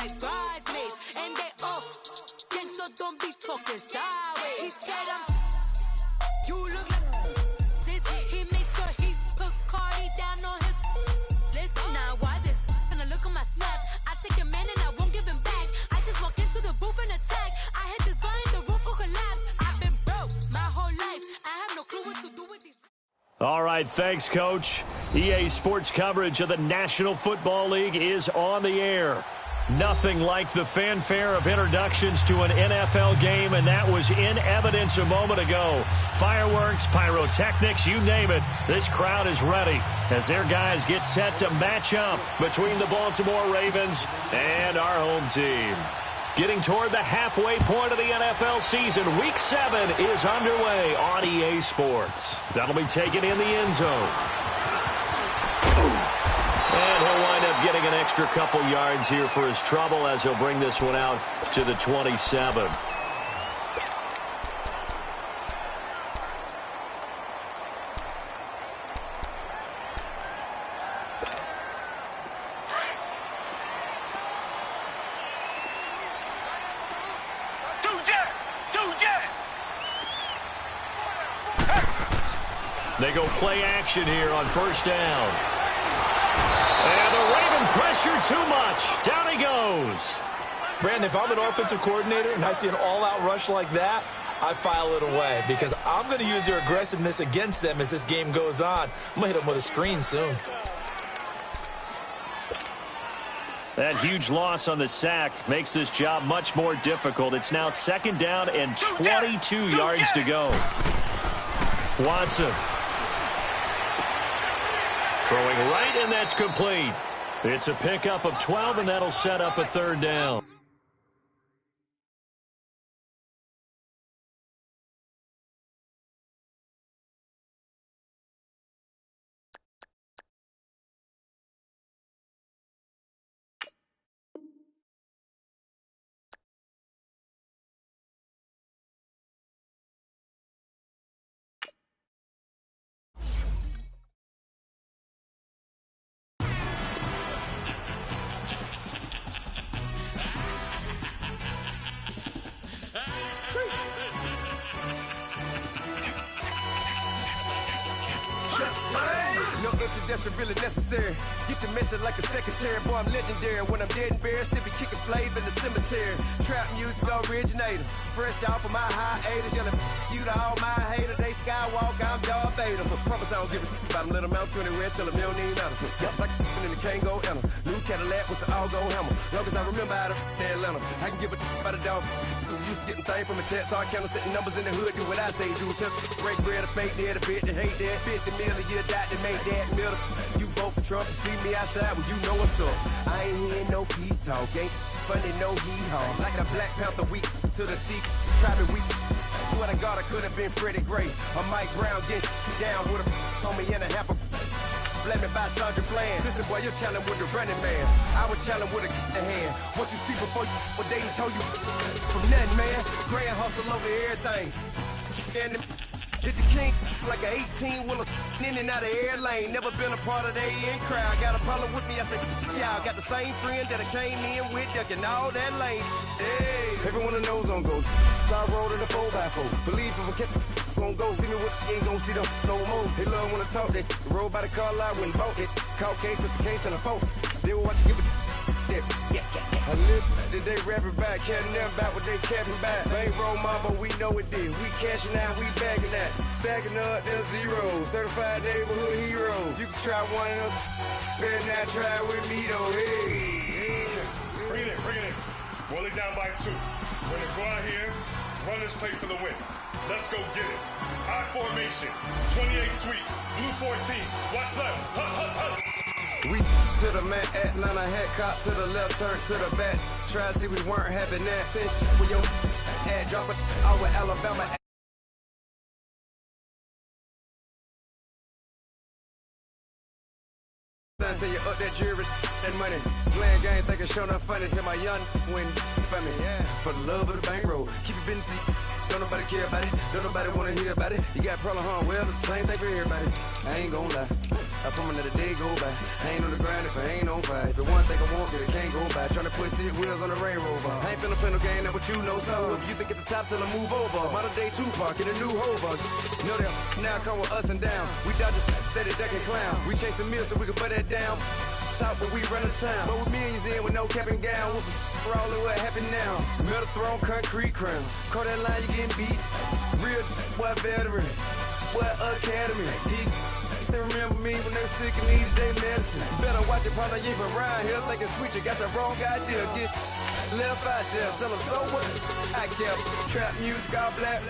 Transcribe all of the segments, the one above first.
like bridesmaids. And they all so don't be talking sideways. He said you look like this. He makes sure he put Cardi down on his list. Now why this? Gonna look on my snap. I take your man and I won't give him back. I just walk into the booth and attack. I hit this button, the roof will collapse. I've been broke my whole life. I have no clue what to do with these. All right, thanks, Coach. EA Sports coverage of the National Football League is on the air. Nothing like the fanfare of introductions to an NFL game, and that was in evidence a moment ago. Fireworks, pyrotechnics, you name it. This crowd is ready as their guys get set to match up between the Baltimore Ravens and our home team. Getting toward the halfway point of the NFL season, Week 7 is underway on EA Sports. That'll be taken in the end zone. And he'll wind up getting an extra couple yards here for his trouble as he'll bring this one out to the 27. They go play action here on first down. And the Raven pressure too much. Down he goes. Brandon, if I'm an offensive coordinator and I see an all-out rush like that, I file it away because I'm going to use their aggressiveness against them as this game goes on. I'm going to hit them with a screen soon. That huge loss on the sack makes this job much more difficult. It's now second down and 22 yards to go. Watson. Throwing right, and that's complete. It's a pickup of 12, and that'll set up a third down. No introduction really necessary. Get the message like a secretary. Boy, I'm legendary. When I'm dead and buried, still be kicking flavor in the cemetery. Trap music originator. Fresh off of my hiatus. Yelling you to all my haters. They skywalk, I'm Darth Vader. But promise I don't give a about them. Let them out 20 red till them don't need nothing. Yup, like and the can't go enter. New Cadillac with some all-go hammer. Long as I remember out of Atlanta. I can give a about a dog. Cause I'm used to getting things from a text. So I count setting numbers in the hood. Do what I say do. Tell break bread or fake dead. A bit to hate that. 50 million year die to make that middle. You vote for Trump and see me outside when you know what's up. I ain't hearing no peace talk. Ain't funny, no hee-haw. Like the Black Panther week to the teeth. Try me weak. Swear to God I could have been Freddie Gray. Or Mike Brown getting down with a on me and a half a blame me by Sandra Bland. Listen, boy, you're challenging with the running man. I was challenging with a hand. What you see before you, what they told you from nothing, man. Grand hustle over everything. And hit the king like an 18-wheeler in and out of air lane. Never been a part of the in crowd. Got a problem with me, I said, y'all got the same friend that I came in with, ducking all that lane. Hey, everyone knows on go. I rolled in a 4x4. Believe if I kept gon' go see me with ain't gon' see them no more. They love when I talk that. Roll by the car lot when bought it. Caught case at the case and a phone. They will watch you give a that. I live that they rapping back, can't never back what they capping back. Bankroll mama, we know it did. We cashing out, we bagging that. Stacking up, there's zero. Certified neighborhood hero. You can try one of those, better not try with me though. Hey. Bring it in. Roll it down by 2. We're gonna go out here, run this play for the win. Let's go get it. I formation, 28 sweep, blue 14. Watch left. Hut. We to the man, Atlanta head cop to the left, turn to the back. Try to see we weren't having that. Send with your ad, drop it out with Alabama. Until you up that jury and money. Playing game, thinking show not funny till my young win for me. Yeah. For the love of the bankroll, keep it busy. Don't nobody care about it. Don't nobody wanna hear about it. You got a problem, huh? Well, it's the same thing for everybody. I ain't gon' lie. I promise that a day go by. I ain't on the grind if I ain't on fire. If it one thing I want, then it can't go by. Tryna put 6 wheels on the Range Rover. I ain't finna play no game, that what you know, son. If you think at the top till I move over. Modern day Tupac in a new Hova. Know that now come with us and down. We dodge the steady ducking clown. We chasing meals so we can put that down. Top, but we run the town. But with millions in with no cap and gown. We're all over what happened now. Metal throne, concrete crown. Call that line, you getting beat. Real, what veteran. What academy. He still remember me when they were sick and needed their medicine. Better watch it, partner, you ain't around here thinking sweet. You got the wrong idea. Get left out there. Tell them so what? I kept trap music all black.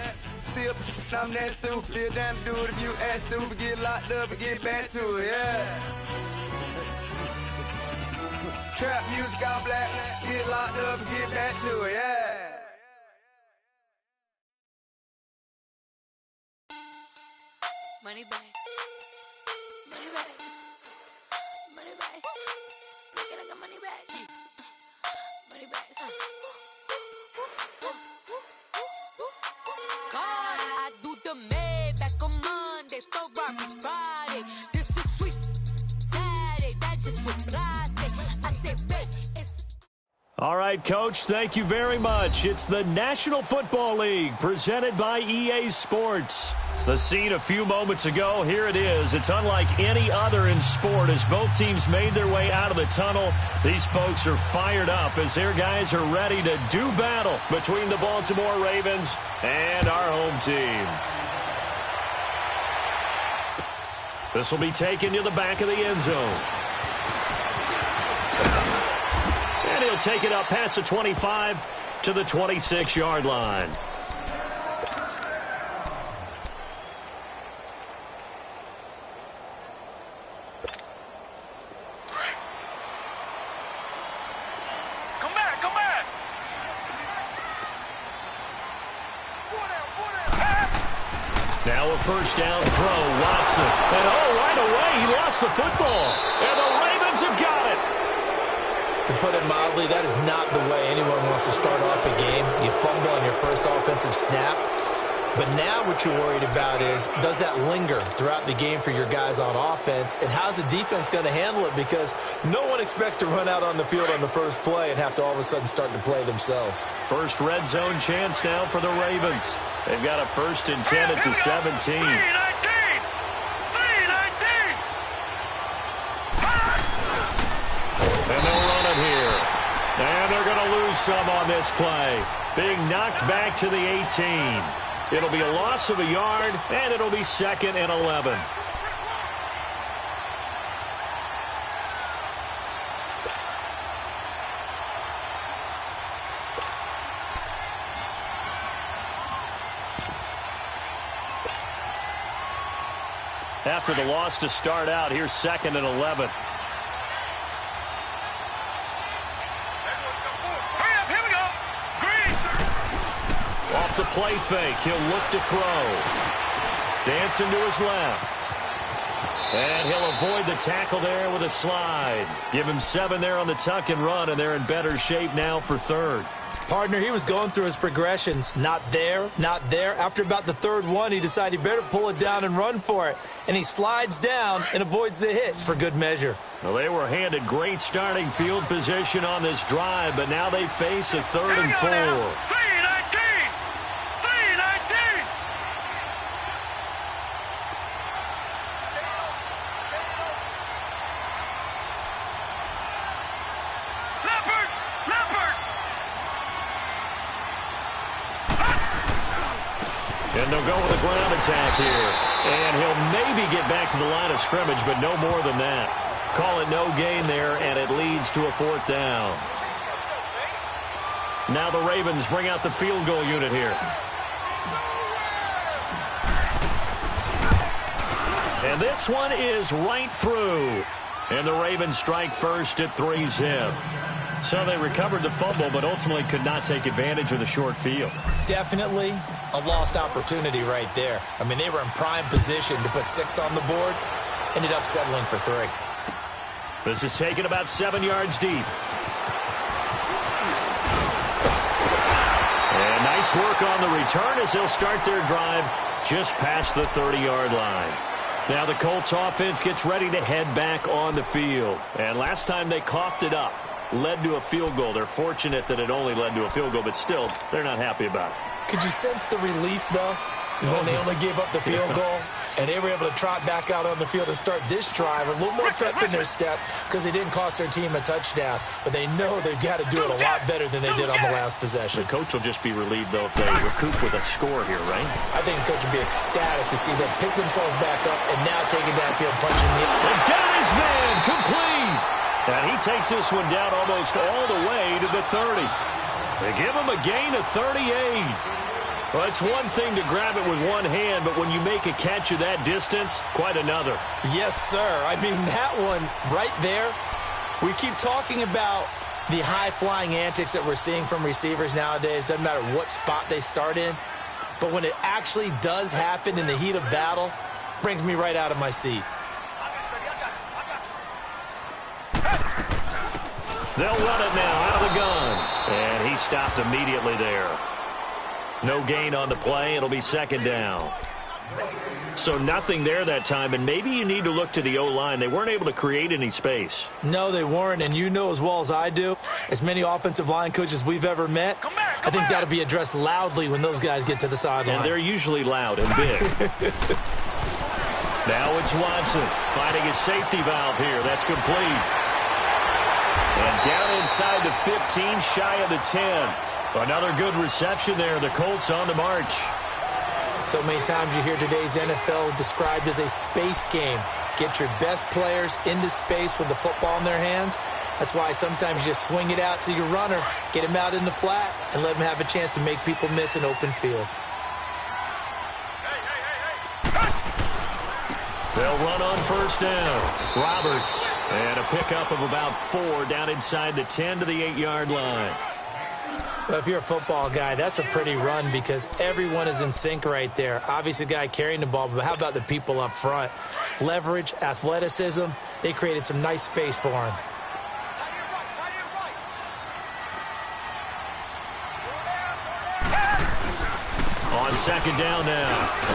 Still, I'm that stupid. Still down to do it if you ask stupid. Get locked up and get back to it, yeah. Trap music all black. Get locked up and get back to it, yeah. Money back. Money back. Money back. Look at I got money back. Money back. God, I do the Maybach on Monday, Ferrari Friday. This is sweet Saturday. That's just what I say. I say, babe, it's. All right, Coach, thank you very much. It's the National Football League presented by EA Sports. The scene a few moments ago, here it is. It's unlike any other in sport as both teams made their way out of the tunnel. These folks are fired up as their guys are ready to do battle between the Baltimore Ravens and our home team. This will be taken to the back of the end zone. And he'll take it up past the 25 to the 26-yard line. Now a first down throw, Watson. And right away, he lost the football. And the Ravens have got it. To put it mildly, that is not the way anyone wants to start off a game. You fumble on your first offensive snap. But now what you're worried about is, does that linger throughout the game for your guys on offense? And how's the defense going to handle it? Because no one expects to run out on the field on the first play and have to all of a sudden start to play themselves. First red zone chance now for the Ravens. They've got a 1st and 10 at the 17. 3-19! And they'll run it here. And they're going to lose some on this play. Being knocked back to the 18. It'll be a loss of a yard, and it'll be 2nd and 11. After the loss to start out, here's 2nd and 11. Off the play fake, he'll look to throw. Dancing to his left. And he'll avoid the tackle there with a slide. Give him 7 there on the tuck and run, and they're in better shape now for 3rd. Partner, he was going through his progressions. Not there, not there. After about the 3rd one, he decided he better pull it down and run for it. And he slides down and avoids the hit for good measure. Well, they were handed great starting field position on this drive, but now they face a 3rd and 4. 3-19! And they'll go with a ground attack here. And he'll maybe get back to the line of scrimmage, but no more than that. Call it no gain there, and it leads to a 4th down. Now the Ravens bring out the field goal unit here. And this one is right through. And the Ravens strike first at 3-zip. So they recovered the fumble, but ultimately could not take advantage of the short field. Definitely a lost opportunity right there. I mean, they were in prime position to put 6 on the board. Ended up settling for 3. This is taken about 7 yards deep. And nice Nice work on the return as they'll start their drive just past the 30-yard line. Now the Colts offense gets ready to head back on the field. And last time they coughed it up, led to a field goal. They're fortunate that it only led to a field goal, but still, they're not happy about it. Could you sense the relief, though, when they only gave up the field goal? And they were able to trot back out on the field and start this drive a little more pep in their step because they didn't cost their team a touchdown. But they know they've got to do it a lot better than they did on the last possession. The coach will just be relieved, though, if they recoup with a score here, right? I think the coach will be ecstatic to see them pick themselves back up and now take it downfield, punching the... They got his man complete. And he takes this one down almost all the way to the 30. They give him a gain of 38. Well, it's one thing to grab it with one hand, but when you make a catch of that distance, quite another. Yes, sir. I mean, that one right there, we keep talking about the high-flying antics that we're seeing from receivers nowadays. Doesn't matter what spot they start in. But when it actually does happen in the heat of battle, brings me right out of my seat. They'll run it now out of the gun. And he stopped immediately there. No gain on the play. It'll be second down. So nothing there that time, and maybe you need to look to the O-line. They weren't able to create any space. No, they weren't, and you know as well as I do, as many offensive line coaches we've ever met, I think that'll be addressed loudly when those guys get to the sideline. And they're usually loud and big. Now it's Watson finding his safety valve here. That's complete. And down inside the 15, shy of the 10. Another good reception there. The Colts on the march. So many times you hear today's NFL described as a space game. Get your best players into space with the football in their hands. That's why sometimes you just swing it out to your runner, get him out in the flat, and let him have a chance to make people miss an open field. They'll run on first down. Roberts. And a pickup of about 4 down inside the 10 to the 8-yard line. Well, if you're a football guy, that's a pretty run because everyone is in sync right there. Obviously, the guy carrying the ball, but how about the people up front? Leverage, athleticism, they created some nice space for him. On second down now,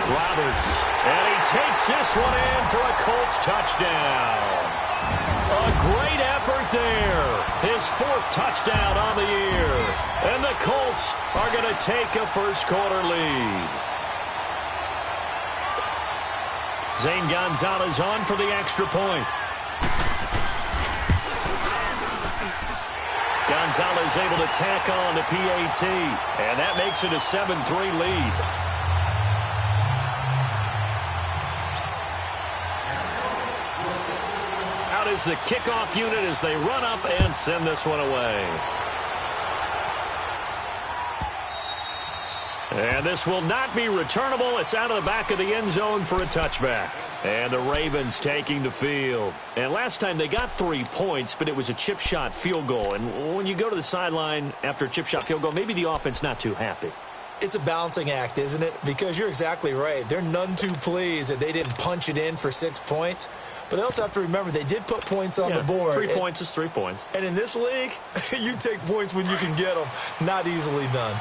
Roberts. And he takes this one in for a Colts touchdown. A great effort there. His 4th touchdown on the year. And the Colts are going to take a first-quarter lead. Zane Gonzalez on for the extra point. Gonzalez able to tack on the PAT. And that makes it a 7-3 lead. Is the kickoff unit as they run up and send this one away. And this will not be returnable. It's out of the back of the end zone for a touchback. And the Ravens taking the field. And last time they got 3 points, but it was a chip shot field goal. And when you go to the sideline after a chip shot field goal, maybe the offense not too happy. It's a balancing act, isn't it? Because you're exactly right. They're none too pleased that they didn't punch it in for 6 points. But they also have to remember they did put points on the board. 3 points is 3 points. And in this league, you take points when you can get them. Not easily done.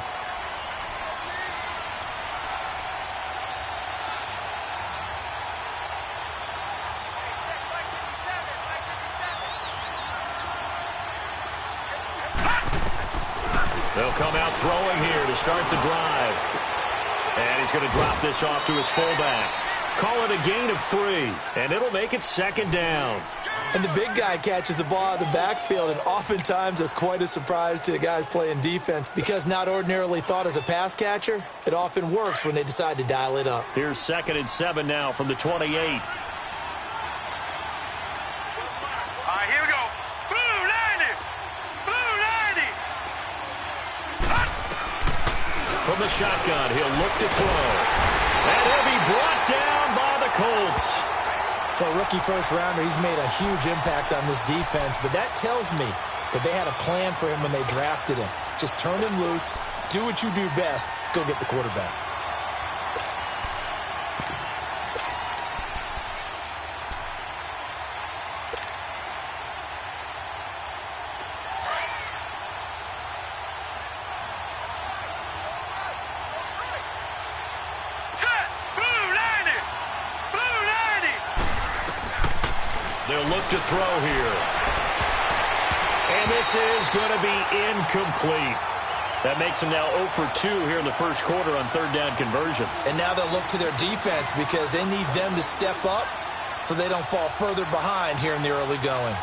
They'll come out throwing here to start the drive. And he's going to drop this off to his fullback. Call it a gain of 3, and it'll make it second down. And the big guy catches the ball out of the backfield, and oftentimes that's quite a surprise to the guys playing defense because not ordinarily thought as a pass catcher, it often works when they decide to dial it up. Here's 2nd and 7 now from the 28. All right, here we go. Blue 90! Blue 90! From the shotgun, he'll look to throw. And he'll be brought down by the Colts. For a rookie first-rounder, he's made a huge impact on this defense, but that tells me that they had a plan for him when they drafted him. Just turn him loose, do what you do best, go get the quarterback. They'll look to throw here. And this is going to be incomplete. That makes them now 0 for 2 here in the first quarter on third down conversions. And now they'll look to their defense because they need them to step up so they don't fall further behind here in the early going.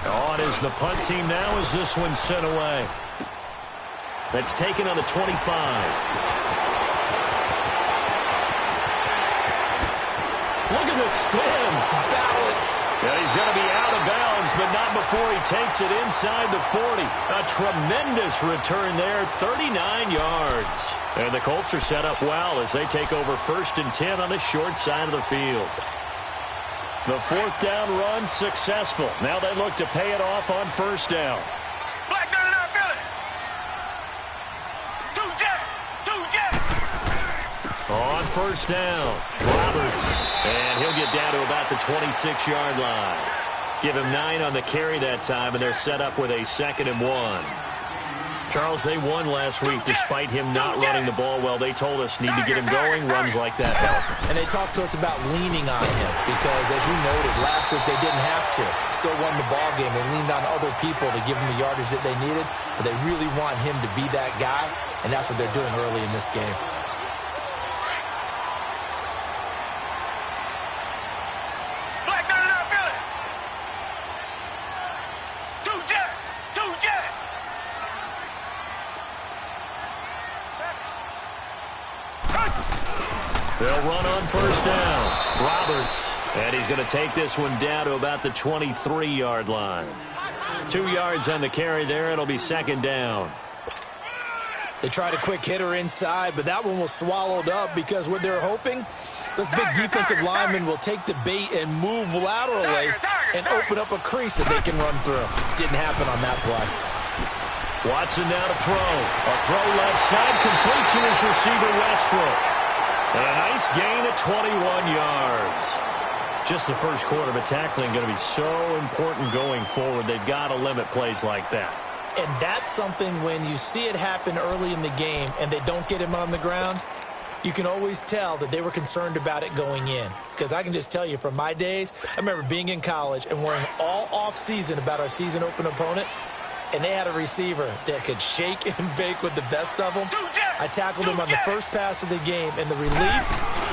On is the punt team now as this one's sent away. That's taken on the 25. Look at the spin. Balance. And he's going to be out of bounds, but not before he takes it inside the 40. A tremendous return there, 39 yards. And the Colts are set up well as they take over 1st and 10 on the short side of the field. The 4th down run successful. Now they look to pay it off on 1st down. On 1st down, Roberts. And he'll get down to about the 26-yard line. Give him 9 on the carry that time, and they're set up with a 2nd and 1. Charles, they won last week despite him not running the ball well. They told us need to get him going. Runs like that help. And they talked to us about leaning on him because, as you noted, last week they didn't have to. Still won the ball game. They leaned on other people to give them the yardage that they needed, but they really want him to be that guy, and that's what they're doing early in this game. They'll run on 1st down. Roberts. And he's going to take this one down to about the 23-yard line. 2 yards on the carry there. It'll be 2nd down. They tried a quick hitter inside, but that one was swallowed up because what they're hoping, those big defensive linemen will take the bait and move laterally and open up a crease that they can run through. Didn't happen on that play. Watson now to throw. A throw left side, complete to his receiver, Westbrook. And a nice gain at 21 yards. Just the first quarter, but tackling going to be so important going forward. They've got to limit plays like that. And that's something when you see it happen early in the game and they don't get him on the ground, you can always tell that they were concerned about it going in. Because I can just tell you from my days, I remember being in college and worrying all off-season about our season open opponent. And they had a receiver that could shake and bake with the best of them. I tackled him on the first pass of the game, and the relief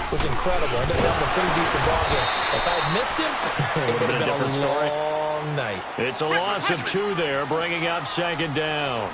was incredible. I ended up having a pretty decent ball game. If I had missed him, it would have been a different story. Long night. It's a loss of 2 there, bringing up 2nd down.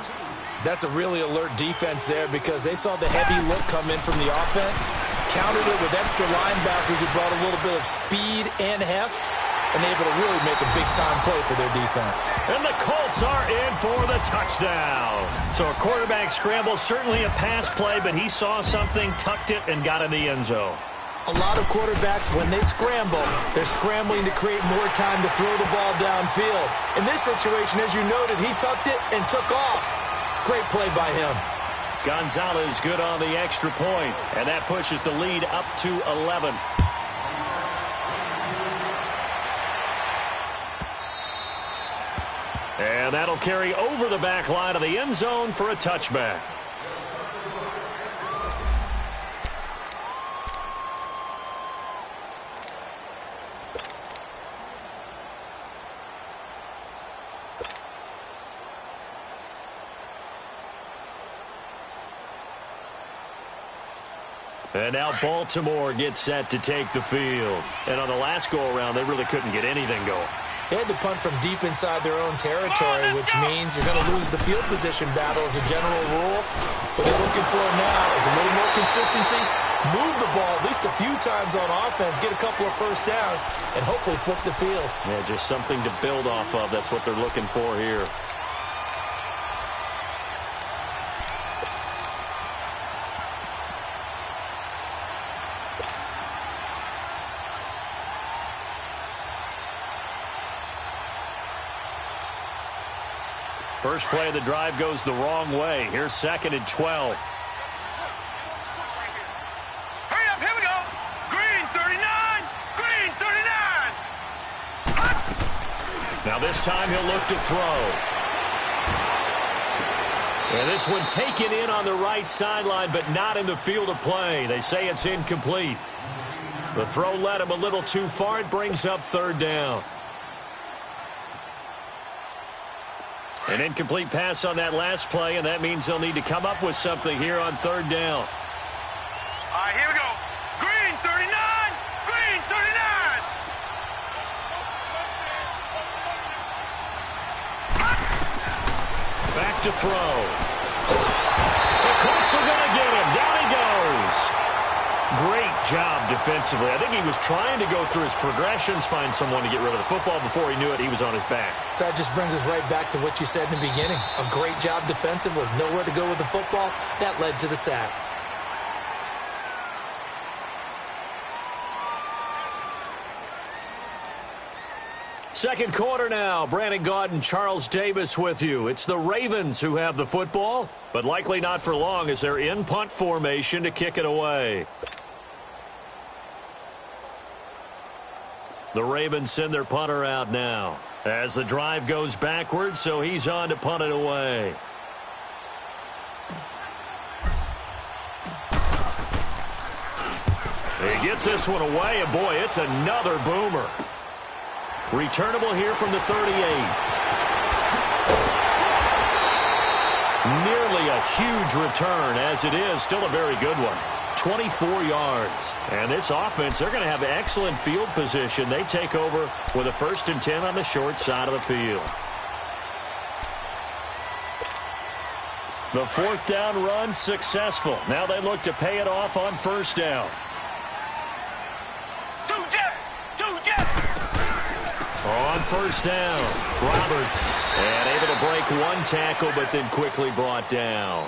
That's a really alert defense there because they saw the heavy look come in from the offense, countered it with extra linebackers who brought a little bit of speed and heft, and able to really make a big-time play for their defense. And the Colts are in for the touchdown. So a quarterback scramble, certainly a pass play, but he saw something, tucked it, and got in the end zone. A lot of quarterbacks, when they scramble, they're scrambling to create more time to throw the ball downfield. In this situation, as you noted, he tucked it and took off. Great play by him. Gonzalez good on the extra point, and that pushes the lead up to 11. And that'll carry over the back line of the end zone for a touchback. And now Baltimore gets set to take the field. And on the last go-around, they really couldn't get anything going. They had to punt from deep inside their own territory, which means you're going to lose the field position battle as a general rule. What they're looking for now is a little more consistency, move the ball at least a few times on offense, get a couple of first downs, and hopefully flip the field. Yeah, just something to build off of. That's what they're looking for here. First play of the drive goes the wrong way. Here's 2nd and 12. Hurry up, here we go. Green 39, green 39. Now this time he'll look to throw. And this one taken in on the right sideline, but not in the field of play. They say it's incomplete. The throw led him a little too far. It brings up third down. An incomplete pass on that last play, and that means they'll need to come up with something here on third down. All right, here we go. Green 39. Green 39. Back to throw. The Colts are going to get him. Down he goes. Great job defensively. I think he was trying to go through his progressions, find someone to get rid of the football. Before he knew it, he was on his back. So that just brings us right back to what you said in the beginning. A great job defensively. Nowhere to go with the football. That led to the sack. Second quarter now. Brandon Gaudin and Charles Davis with you. It's the Ravens who have the football, but likely not for long as they're in punt formation to kick it away. The Ravens send their punter out now as the drive goes backwards, so he's on to punt it away. He gets this one away, and boy, it's another boomer. Returnable here from the 38. Nearly a huge return, as it is still a very good one. 24 yards. And this offense, they're going to have excellent field position. They take over with a 1st and 10 on the short side of the field. The 4th down run successful. Now they look to pay it off on 1st down. On 1st down, Roberts, and able to break one tackle, but then quickly brought down.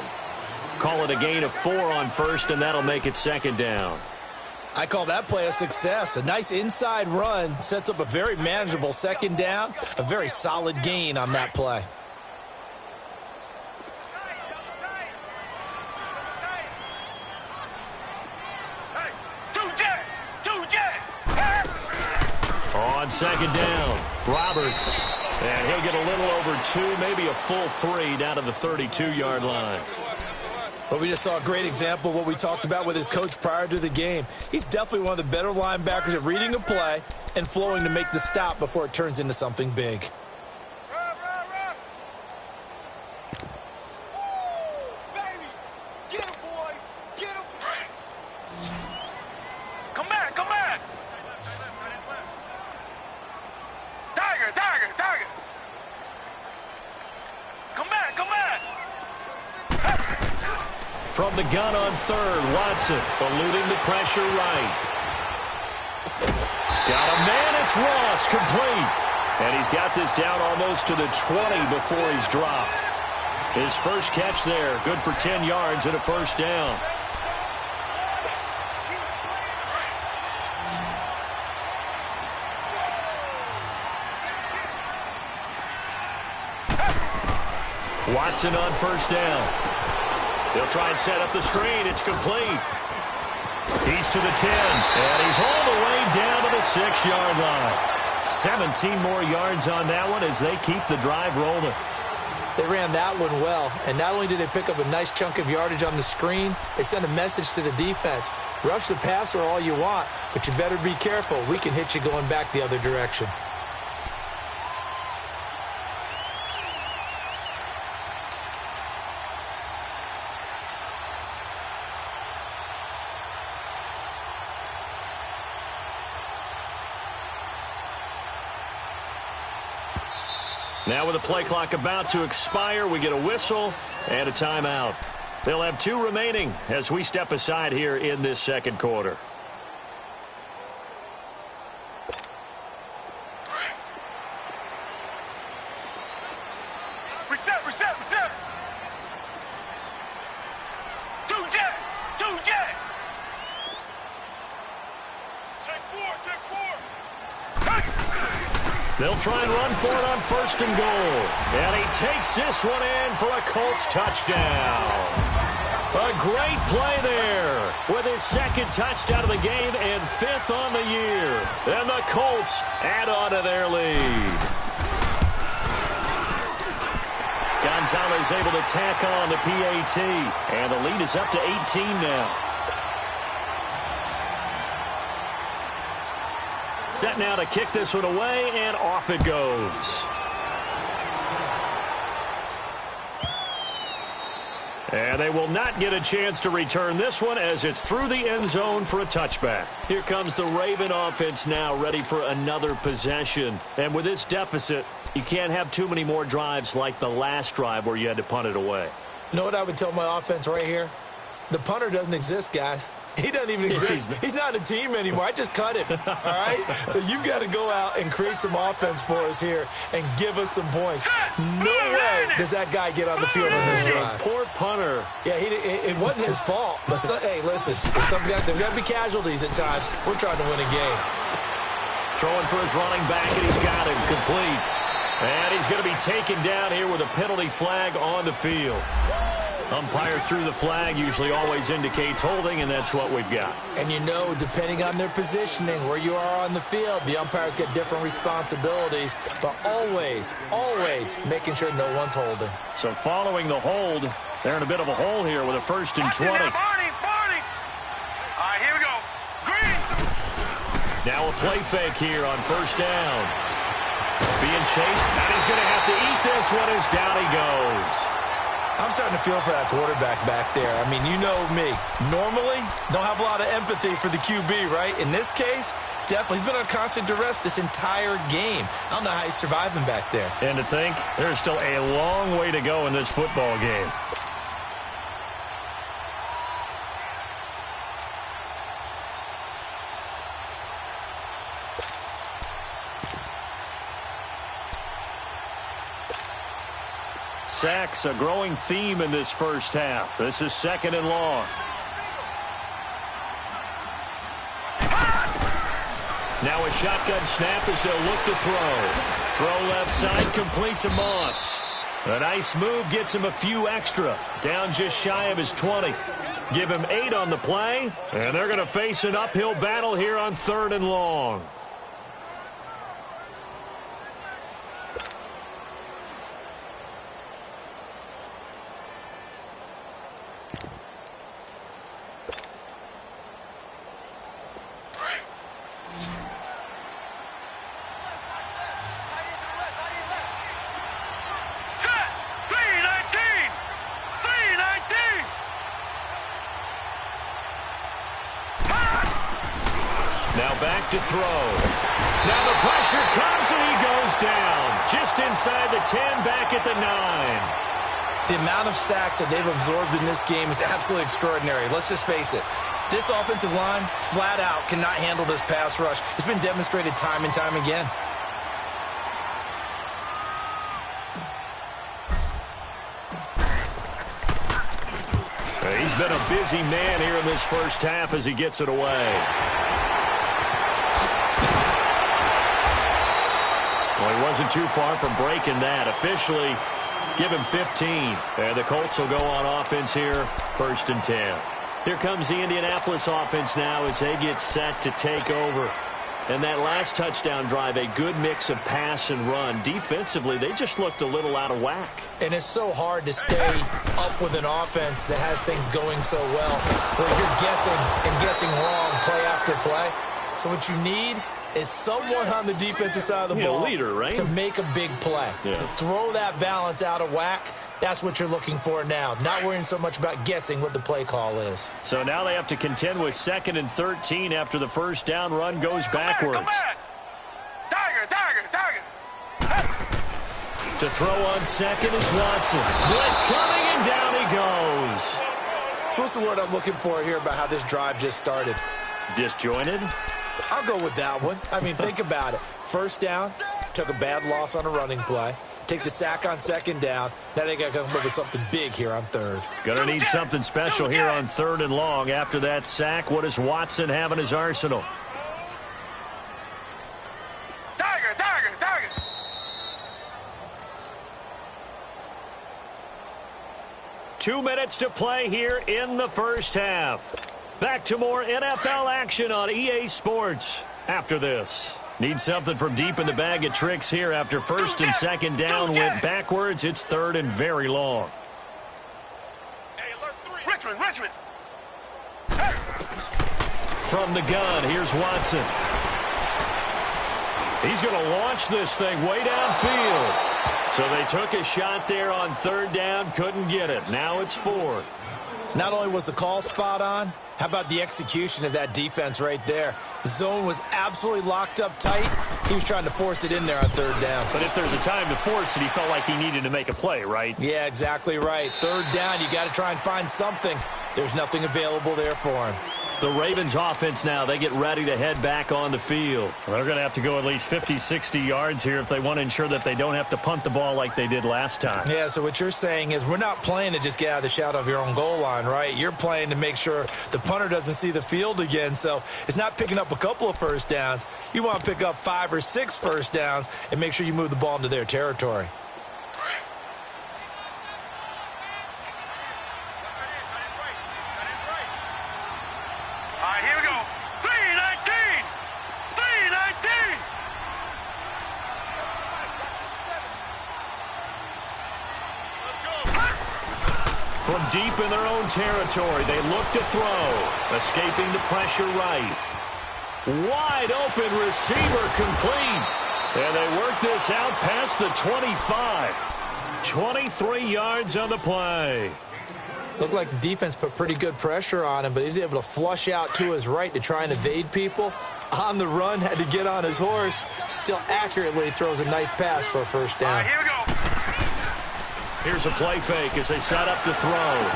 Call it a gain of 4 on 1st, and that'll make it 2nd down. I call that play a success. A nice inside run sets up a very manageable 2nd down. A very solid gain on that play. On 2nd down, Roberts. And he'll get a little over 2, maybe a full 3 down to the 32-yard line. Well, we just saw a great example of what we talked about with his coach prior to the game. He's definitely one of the better linebackers at reading a play and flowing to make the stop before it turns into something big. From the gun on 3rd, Watson eluding the pressure right. Got a man, it's Ross, complete. And he's got this down almost to the 20 before he's dropped. His first catch there, good for 10 yards and a 1st down. Watson on 1st down. They'll try and set up the screen. It's complete. He's to the 10, and he's all the way down to the 6-yard line. 17 more yards on that one as they keep the drive rolling. They ran that one well, and not only did they pick up a nice chunk of yardage on the screen, they sent a message to the defense. Rush the passer all you want, but you better be careful. We can hit you going back the other direction. Now with the play clock about to expire, we get a whistle and a timeout. They'll have 2 remaining as we step aside here in this 2nd quarter. Reset. 2 jet. Take 4. They'll try and run for it on 1st and goal. And he takes this one in for a Colts touchdown. A great play there with his 2nd touchdown of the game and 5th on the year. And the Colts add on to their lead. Gone Gonzalez able to tack on the PAT. And the lead is up to 18 now. Set now to kick this one away, and off it goes. And they will not get a chance to return this one as it's through the end zone for a touchback. Here comes the Raven offense now, ready for another possession. And with this deficit, you can't have too many more drives like the last drive where you had to punt it away. You know what I would tell my offense right here? The punter doesn't exist, guys. He doesn't even exist. He's not a team anymore. I just cut him, all right? So you've got to go out and create some offense for us here and give us some points. No way does that guy get on the field on this drive. Poor punter. Yeah, it wasn't his fault. But, hey, listen, there's got to be casualties at times. We're trying to win a game. Throwing for his running back, and he's got him complete. And he's going to be taken down here with a penalty flag on the field. Umpire threw the flag, usually always indicates holding, and that's what we've got. And you know, depending on their positioning, where you are on the field, the umpires get different responsibilities, but always, always making sure no one's holding. So following the hold, they're in a bit of a hole here with a 1st and 20. Barney. All right, here we go. Green. Now a play fake here on 1st down. Being chased, and he's going to have to eat this one as down he goes. I'm starting to feel for that quarterback back there. I mean, you know me. Normally, don't have a lot of empathy for the QB, right? In this case, definitely. He's been on constant duress this entire game. I don't know how he's surviving back there. And to think, there's still a long way to go in this football game. Sacks, a growing theme in this first half. This is 2nd and long. Now a shotgun snap as they'll look to throw. Throw left side, complete to Moss. A nice move gets him a few extra. Down just shy of his 20. Give him 8 on the play, and they're going to face an uphill battle here on 3rd and long. Back to throw. Now the pressure comes and he goes down. Just inside the 10, back at the 9. The amount of sacks that they've absorbed in this game is absolutely extraordinary. Let's just face it. This offensive line, flat out, cannot handle this pass rush. It's been demonstrated time and time again. He's been a busy man here in this first half as he gets it away. Well, he wasn't too far from breaking that. Officially, give him 15. And the Colts will go on offense here, 1st and 10. Here comes the Indianapolis offense now as they get set to take over. And that last touchdown drive, a good mix of pass and run. Defensively, they just looked a little out of whack. And it's so hard to stay up with an offense that has things going so well, where you're guessing and guessing wrong play after play. So what you need is someone on the defensive side of the ball leader, right? to make a big play. Yeah. Throw that balance out of whack. That's what you're looking for now. Not worrying so much about guessing what the play call is. So now they have to contend with 2nd and 13 after the 1st down run goes backwards. Come back. Tiger. To throw on 2nd is Watson. Blitz coming and down he goes. So what's the word I'm looking for here about how this drive just started? Disjointed? I'll go with that one. I mean, think about it. 1st down, took a bad loss on a running play. Take the sack on 2nd down. Now they got to come up with something big here on 3rd. Gonna need something special here on 3rd and long. After that sack, what does Watson have in his arsenal? Tiger. 2 minutes to play here in the first half. Back to more NFL action on EA Sports after this. Need something from deep in the bag of tricks here after first and second down went backwards. It's third and very long. Richmond. From the gun, here's Watson. He's going to launch this thing way downfield. So they took a shot there on third down, couldn't get it. Now it's fourth. Not only was the call spot on, how about the execution of that defense right there? The zone was absolutely locked up tight. He was trying to force it in there on third down. But if there's a time to force it, he felt like he needed to make a play, right? Yeah, exactly right. Third down, you got to try and find something. There's nothing available there for him. The Ravens offense now, they get ready to head back on the field. They're going to have to go at least 50, 60 yards here if they want to ensure that they don't have to punt the ball like they did last time. Yeah, so what you're saying is we're not playing to just get out of the shadow of your own goal line, right? You're playing to make sure the punter doesn't see the field again. So it's not picking up a couple of first downs. You want to pick up 5 or 6 first downs and make sure you move the ball into their territory. Here we go. 319. From deep in their own territory, they look to throw. Escaping the pressure right. Wide open receiver complete. And they work this out past the 25. 23 yards on the play. Looked like the defense put pretty good pressure on him, but he's able to flush out to his right to try and evade people. On the run, had to get on his horse. Still accurately throws a nice pass for a first down. Here we go. Here's a play fake as they set up to throw.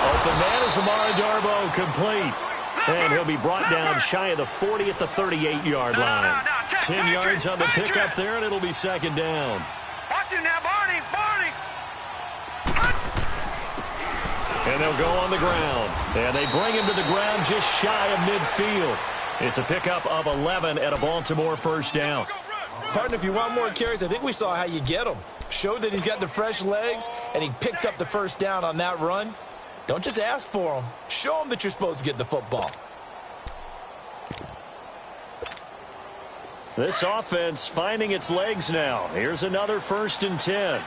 Open man is Amara Darboh, complete. And he'll be brought down shy of the 40 at the 38-yard line. 10 yards on the pickup there, and it'll be second down. Watch him now, Barney. And they'll go on the ground. And they bring him to the ground just shy of midfield. It's a pickup of 11 at a Baltimore first down. Partner, if you want more carries, I think we saw how you get them. Showed that he's got the fresh legs, and he picked up the first down on that run. Don't just ask for them. Show them that you're supposed to get the football. This offense finding its legs now. Here's another first and 10.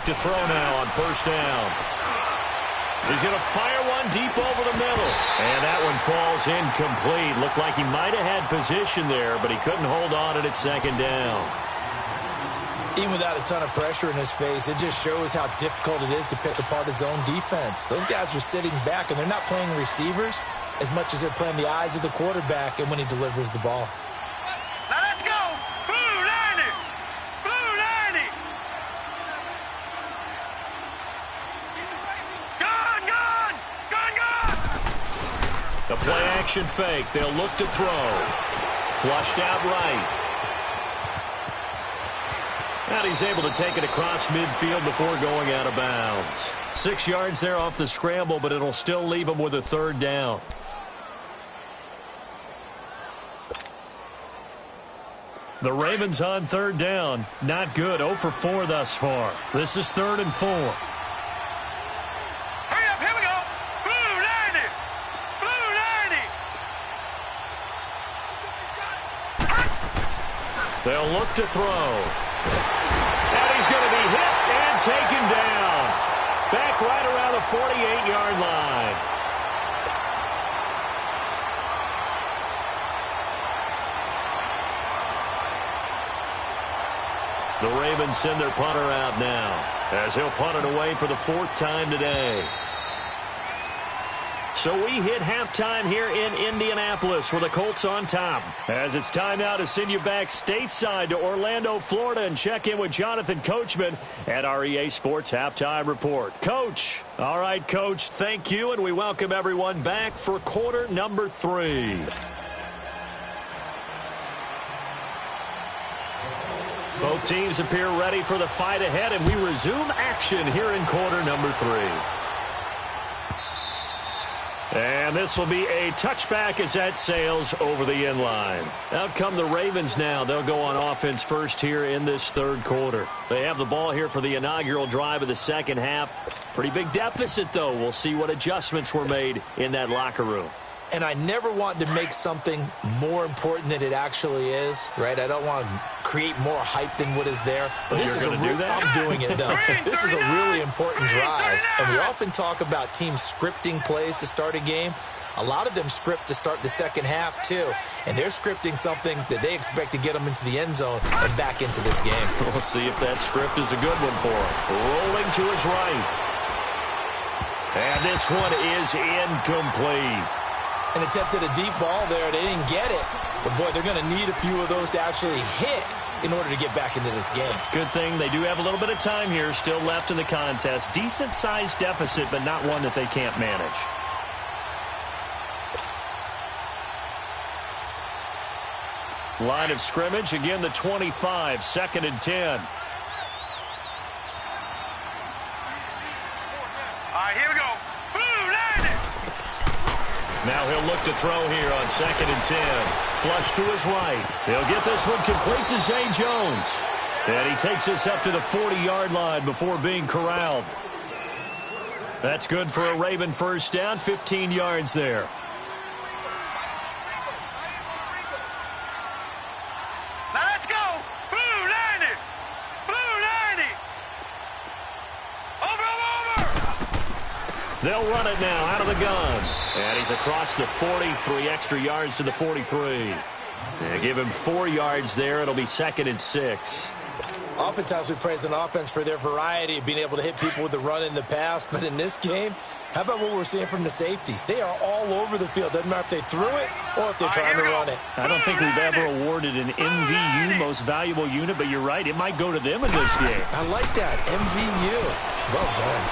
To throw now on first down. He's going to fire one deep over the middle. And that one falls incomplete. Looked like he might have had position there, but he couldn't hold on at second down. Even without a ton of pressure in his face, it just shows how difficult it is to pick apart his own defense. Those guys are sitting back, and they're not playing receivers as much as they're playing the eyes of the quarterback and when he delivers the ball. Now let's go. Blue 90. Blue 90. The play-action fake. They'll look to throw. Flushed out right. And he's able to take it across midfield before going out of bounds. 6 yards there off the scramble, but it'll still leave him with a third down. The Ravens on third down. Not good. 0 for 4 thus far. This is 3rd and 4. They'll look to throw. And he's going to be hit and taken down. Back right around the 48-yard line. The Ravens send their punter out now as he'll punt it away for the 4th time today. So we hit halftime here in Indianapolis with the Colts on top. As it's time now to send you back stateside to Orlando, Florida, and check in with Jonathan Coachman at our EA Sports Halftime Report. Coach. All right, Coach, thank you, and we welcome everyone back for quarter number 3. Both teams appear ready for the fight ahead, and we resume action here in quarter number 3. And this will be a touchback as that sails over the end line. Out come the Ravens now. They'll go on offense first here in this third quarter. They have the ball here for the inaugural drive of the second half. Pretty big deficit, though. We'll see what adjustments were made in that locker room. And I never want to make something more important than it actually is, right? I don't want to create more hype than what is there. But this is do that? I'm doing it, though. This is a really important drive. And we often talk about teams scripting plays to start a game. A lot of them script to start the second half, too. And they're scripting something that they expect to get them into the end zone and back into this game. We'll see if that script is a good one for him. Rolling to his right. And this one is incomplete. And attempted a deep ball there. They didn't get it. But, boy, they're going to need a few of those to actually hit in order to get back into this game. Good thing they do have a little bit of time here still left in the contest. Decent-sized deficit, but not one that they can't manage. Line of scrimmage, again the 25, 2nd and 10. All right, here we go. Boom, landed. Now he'll look to throw here on 2nd and 10. Flush to his right. He'll get this one complete to Zay Jones. And he takes this up to the 40-yard line before being corralled. That's good for a Raven first down, 15 yards there. Now let's go. Boom, landed. Boom, landed. Over. They'll run it now out of the gun. And he's across the 40, 3 extra yards to the 43. And give him 4 yards there. It'll be 2nd and 6. Oftentimes we praise an offense for their variety of being able to hit people with the run in the pass. But in this game, how about what we're seeing from the safeties? They are all over the field. Doesn't matter if they threw it or if they're trying to run it. I don't think we've ever awarded an MVU, most valuable unit, but you're right. It might go to them in this game. I like that. MVU. Well done.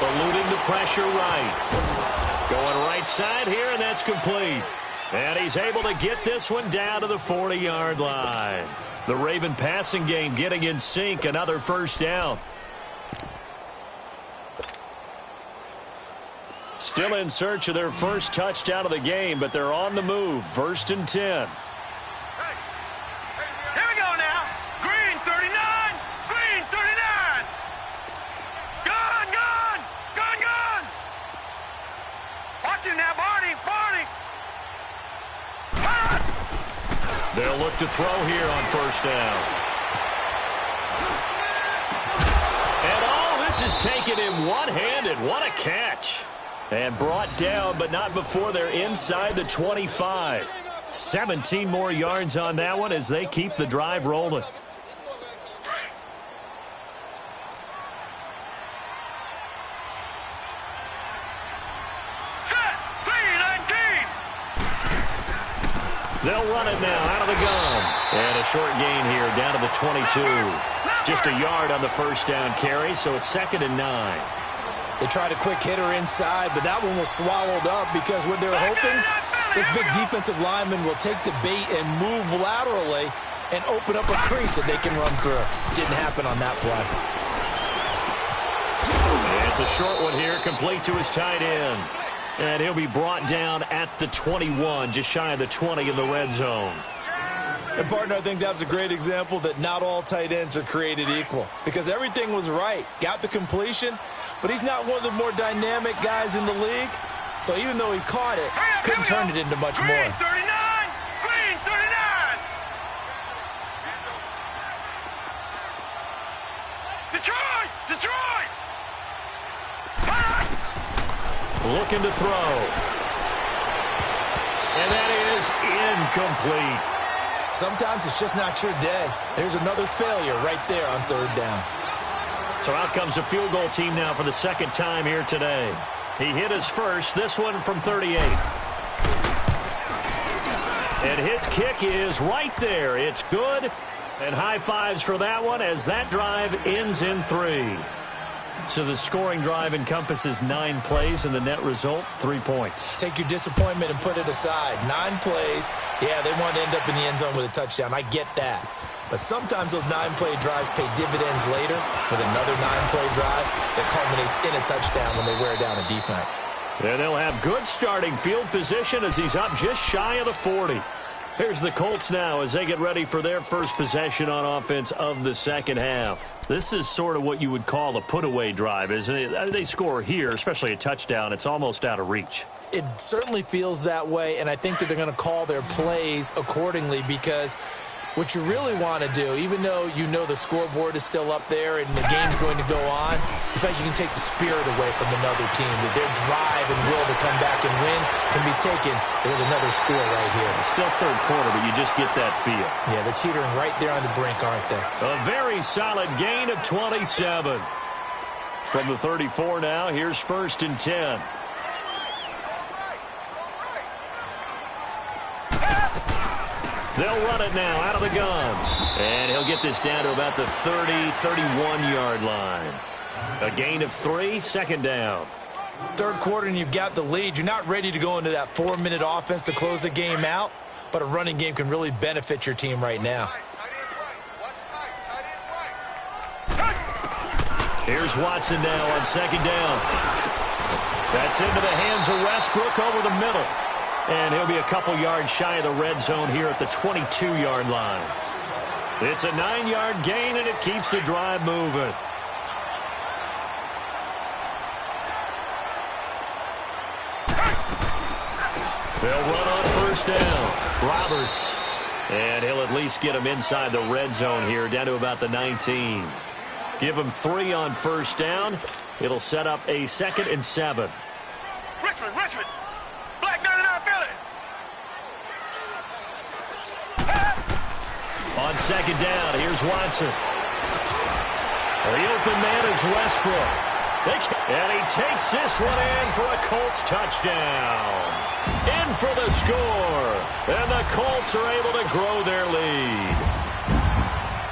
Eluding the pressure right. Going right side here, and that's complete. And he's able to get this one down to the 40-yard line. The Raven passing game getting in sync. Another first down. Still in search of their first touchdown of the game, but they're on the move. 1st and 10. Here we go now. Green 39. Green 39. Gun, gun. Gun, gun. Watch him now, Barney. Barney. Ah! They'll look to throw here on first down. And this is taken in one-handed. What a catch. And brought down, but not before they're inside the 25. 17 more yards on that one as they keep the drive rolling. They'll run it now out of the gun. And a short gain here down to the 22. Just a yard on the first down carry, so it's 2nd and 9. They tried a quick hitter inside, but that one was swallowed up because what they're hoping, this big defensive lineman will take the bait and move laterally and open up a crease that they can run through. Didn't happen on that play. And it's a short one here, complete to his tight end. And he'll be brought down at the 21, just shy of the 20 in the red zone. And, partner, I think that's a great example that not all tight ends are created equal because everything was right. Got the completion, but he's not one of the more dynamic guys in the league. So even though he caught it, couldn't turn it into much more. Green 39! Green 39! Detroit! Detroit! Looking to throw. And that is incomplete. Sometimes it's just not your day. There's another failure right there on third down. So out comes a field goal team now for the second time here today. He hit his first, this one from 38. And his kick is right there. It's good. And high fives for that one as that drive ends in 3. So the scoring drive encompasses 9 plays, and the net result, 3 points. Take your disappointment and put it aside. 9 plays. Yeah, they want to end up in the end zone with a touchdown. I get that. But sometimes those 9-play drives pay dividends later with another 9-play drive that culminates in a touchdown when they wear down a defense. And they'll have good starting field position as he's up just shy of the 40. Here's the Colts now as they get ready for their first possession on offense of the second half. This is sort of what you would call a put-away drive, isn't it? They score here, especially a touchdown. It's almost out of reach. It certainly feels that way, and I think that they're going to call their plays accordingly because what you really want to do, even though you know the scoreboard is still up there and the game's going to go on, in fact, you can take the spirit away from another team. That their drive and will to come back and win can be taken with another score right here. It's still third quarter, but you just get that feel. Yeah, they're teetering right there on the brink, aren't they? A very solid gain of 27. From the 34 now, here's 1st and 10. They'll run it now out of the gun. And he'll get this down to about the 30, 31-yard line. A gain of 3, 2nd down. Third quarter and you've got the lead. You're not ready to go into that 4-minute offense to close the game out, but a running game can really benefit your team right now. Here's Watson now on 2nd down. That's into the hands of Westbrook over the middle. And he'll be a couple yards shy of the red zone here at the 22-yard line. It's a 9-yard gain, and it keeps the drive moving. They'll run on 1st down. Roberts. And he'll at least get him inside the red zone here, down to about the 19. Give him 3 on 1st down. It'll set up a 2nd and 7. Richmond. Black 99 Philly. On 2nd down, here's Watson. The open man is Westbrook. And he takes this one in for a Colts touchdown. In for the score. And the Colts are able to grow their lead.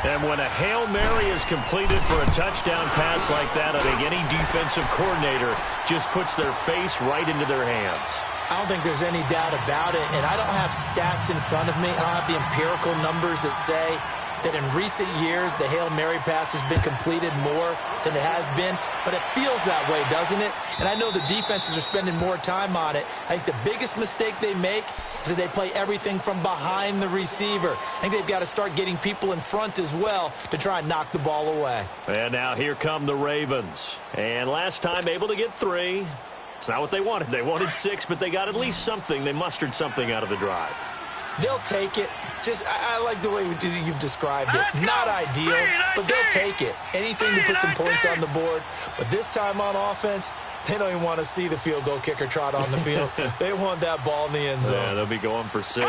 And when a Hail Mary is completed for a touchdown pass like that, I think any defensive coordinator just puts their face right into their hands. I don't think there's any doubt about it, and I don't have stats in front of me. I don't have the empirical numbers that say that in recent years the Hail Mary pass has been completed more than it has been, but it feels that way, doesn't it? And I know the defenses are spending more time on it. I think the biggest mistake they make is that they play everything from behind the receiver. I think they've got to start getting people in front as well to try and knock the ball away. And now here come the Ravens. And last time able to get 3. It's not what they wanted. They wanted 6, but they got at least something. They mustered something out of the drive. They'll take it. I like the way you've described it. Not ideal, but they'll take it. Anything to put some points on the board. But this time on offense, they don't even want to see the field goal kicker trot on the field. They want that ball in the end zone. Yeah, they'll be going for 6.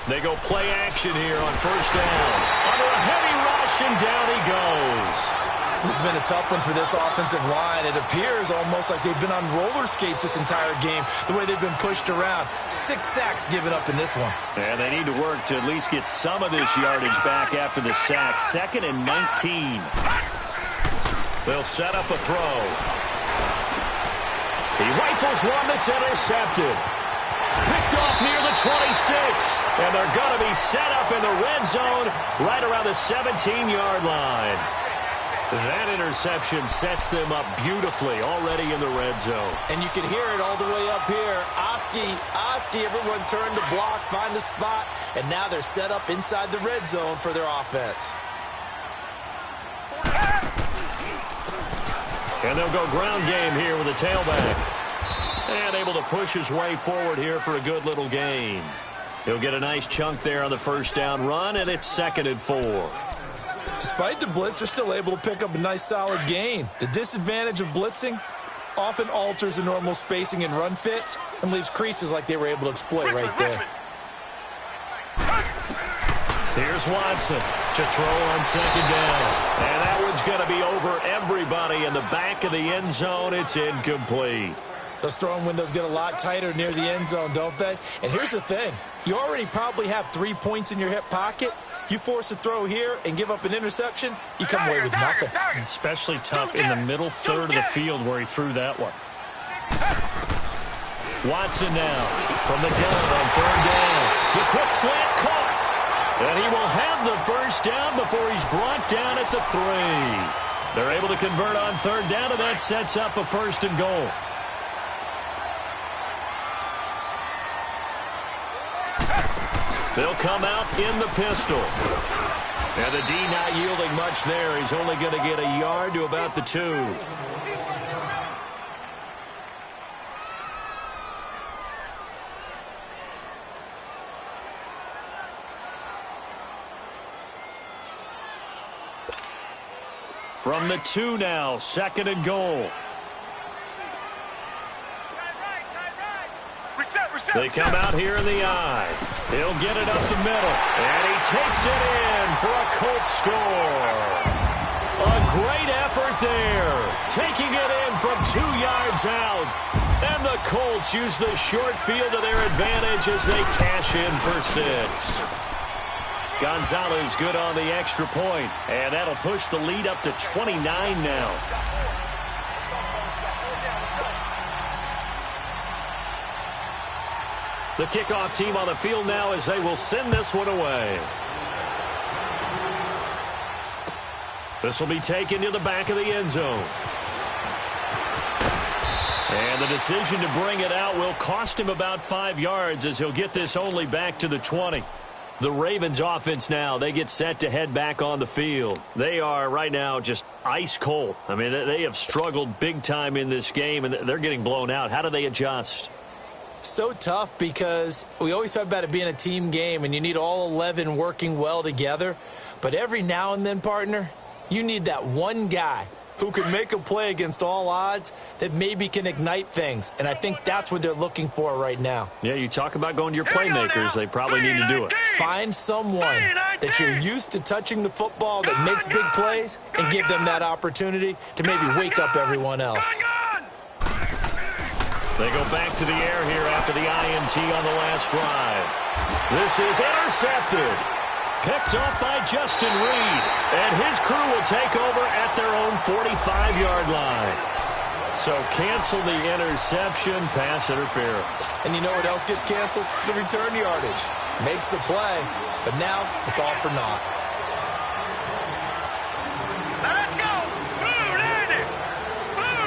They go play action here on 1st down. Under a heavy rush, and down he goes. This has been a tough one for this offensive line. It appears almost like they've been on roller skates this entire game, the way they've been pushed around. 6 sacks given up in this one. And they need to work to at least get some of this yardage back after the sack. 2nd and 19. They'll set up a throw. He rifles one that's intercepted. Picked off near the 26. And they're going to be set up in the red zone right around the 17-yard line. That interception sets them up beautifully already in the red zone. And you can hear it all the way up here. Oski, everyone turned to block, find the spot, and now they're set up inside the red zone for their offense. And they'll go ground game here with a tailback. And able to push his way forward here for a good little gain. He'll get a nice chunk there on the 1st down run, and it's 2nd and 4. Despite the blitz, they're still able to pick up a nice solid gain. The disadvantage of blitzing often alters the normal spacing and run fits and leaves creases like they were able to exploit right there. Here's Watson to throw on 2nd down. And that one's going to be over everybody in the back of the end zone. It's incomplete. Those throwing windows get a lot tighter near the end zone, don't they? And here's the thing. You already probably have 3 points in your hip pocket. You force a throw here and give up an interception, you come away with nothing. Especially tough in the middle third of the field where he threw that one. Watson now from the gun on 3rd down. The quick slant caught. And he will have the 1st down before he's brought down at the 3. They're able to convert on third down, and that sets up a first and goal. They'll come out in the pistol. And the D not yielding much there. He's only going to get a yard to about the 2. From the 2 now, second and goal. They come out here in the I. He'll get it up the middle. And he takes it in for a Colts score. A great effort there. Taking it in from 2 yards out. And the Colts use the short field to their advantage as they cash in for 6. Gonzalez good on the extra point. And that'll push the lead up to 29 now. The kickoff team on the field now as they will send this one away. This will be taken to the back of the end zone. And the decision to bring it out will cost him about 5 yards as he'll get this only back to the 20. The Ravens offense now, they get set to head back on the field. They are right now just ice cold. I mean, they have struggled big time in this game, and they're getting blown out. How do they adjust? So tough because we always talk about it being a team game, and you need all 11 working well together. But every now and then, partner, you need that one guy who can make a play against all odds that maybe can ignite things. And I think that's what they're looking for right now. Yeah, you talk about going to your playmakers. They probably need to do it. Find someone that you're used to touching the football that makes big plays and give them that opportunity to maybe wake up everyone else. They go back to the air here after the INT on the last drive. This is intercepted. Picked off by Justin Reed. And his crew will take over at their own 45-yard line. So cancel the interception, pass interference. And you know what else gets canceled? The return yardage. Makes the play, but now it's all for naught. Let's go! Blue 90! Blue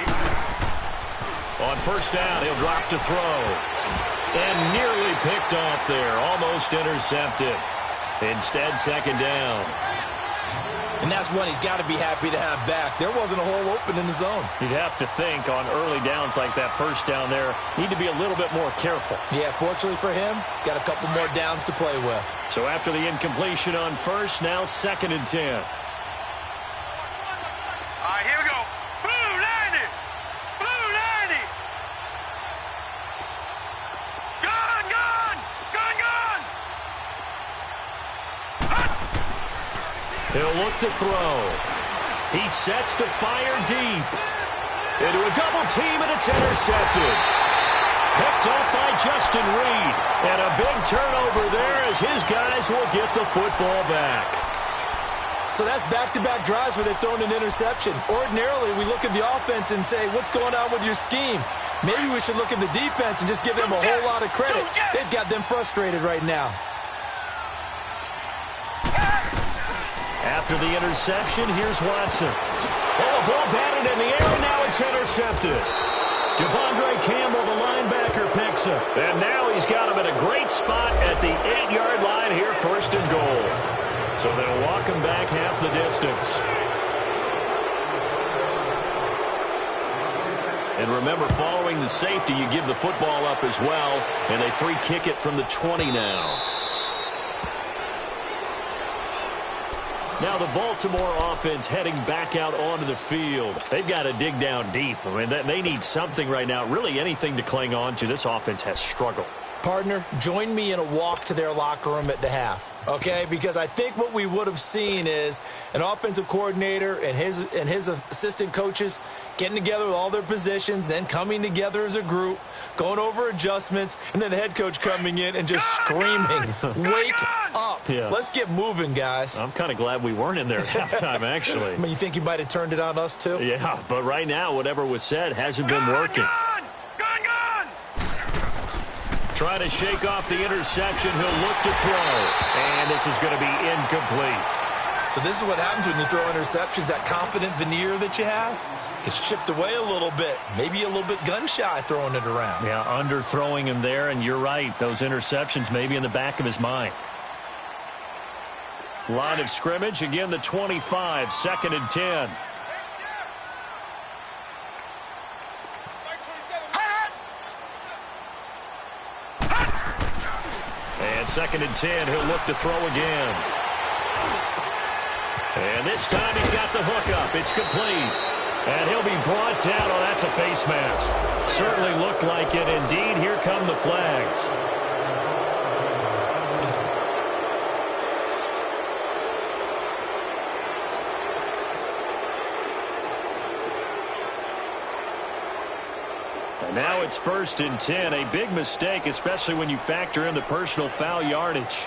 90! On first down, he'll drop to throw. And nearly picked off there. Almost intercepted. Instead, second down. And that's one he's got to be happy to have back. There wasn't a hole open in the zone. You'd have to think on early downs like that first down there, need to be a little bit more careful. Yeah, fortunately for him, got a couple more downs to play with. So after the incompletion on first, now second and 10. All right, here we go. Blue 90! Blue 90! Gun, gun! Gun, gun! He'll look to throw. He sets to fire deep. Into a double team, and it's intercepted. Picked off by Justin Reed. And a big turnover there as his guys will get the football back. So that's back-to-back drives where they've thrown an interception. Ordinarily, we look at the offense and say, what's going on with your scheme? Maybe we should look at the defense and just give them a whole lot of credit. They've got them frustrated right now. After the interception, here's Watson. Oh, a ball batted in the air, and now it's intercepted. Devondre Campbell, the linebacker, picks him. And now he's got him in a great spot at the 8-yard line here, first and goal. So they'll walk him back half the distance. And remember, following the safety, you give the football up as well, and they free kick it from the 20 now. Now the Baltimore offense heading back out onto the field. They've got to dig down deep. I mean, they need something right now, really anything to cling on to. This offense has struggled. Partner, join me in a walk to their locker room at the half, okay? Because I think what we would have seen is an offensive coordinator and his assistant coaches getting together with all their positions, then coming together as a group, going over adjustments, and then the head coach coming in and just screaming, wake up. Yeah. Let's get moving, guys. I'm kind of glad we weren't in there at halftime, actually. I mean, you think you might have turned it on us, too? Yeah, but right now, whatever was said hasn't been working. Trying to shake off the interception. He'll look to throw. And this is going to be incomplete. So this is what happens when you throw interceptions. That confident veneer that you have gets chipped away a little bit. Maybe a little bit gun-shy throwing it around. Yeah, underthrowing him there, and you're right. Those interceptions may be in the back of his mind. Line of scrimmage, again the 25, 2nd and 10. And 2nd and 10, he'll look to throw again. And this time he's got the hook up. It's complete. And he'll be brought down. Oh, that's a face mask. Certainly looked like it. Indeed, here come the flags. And now it's 1st and 10. A big mistake, especially when you factor in the personal foul yardage.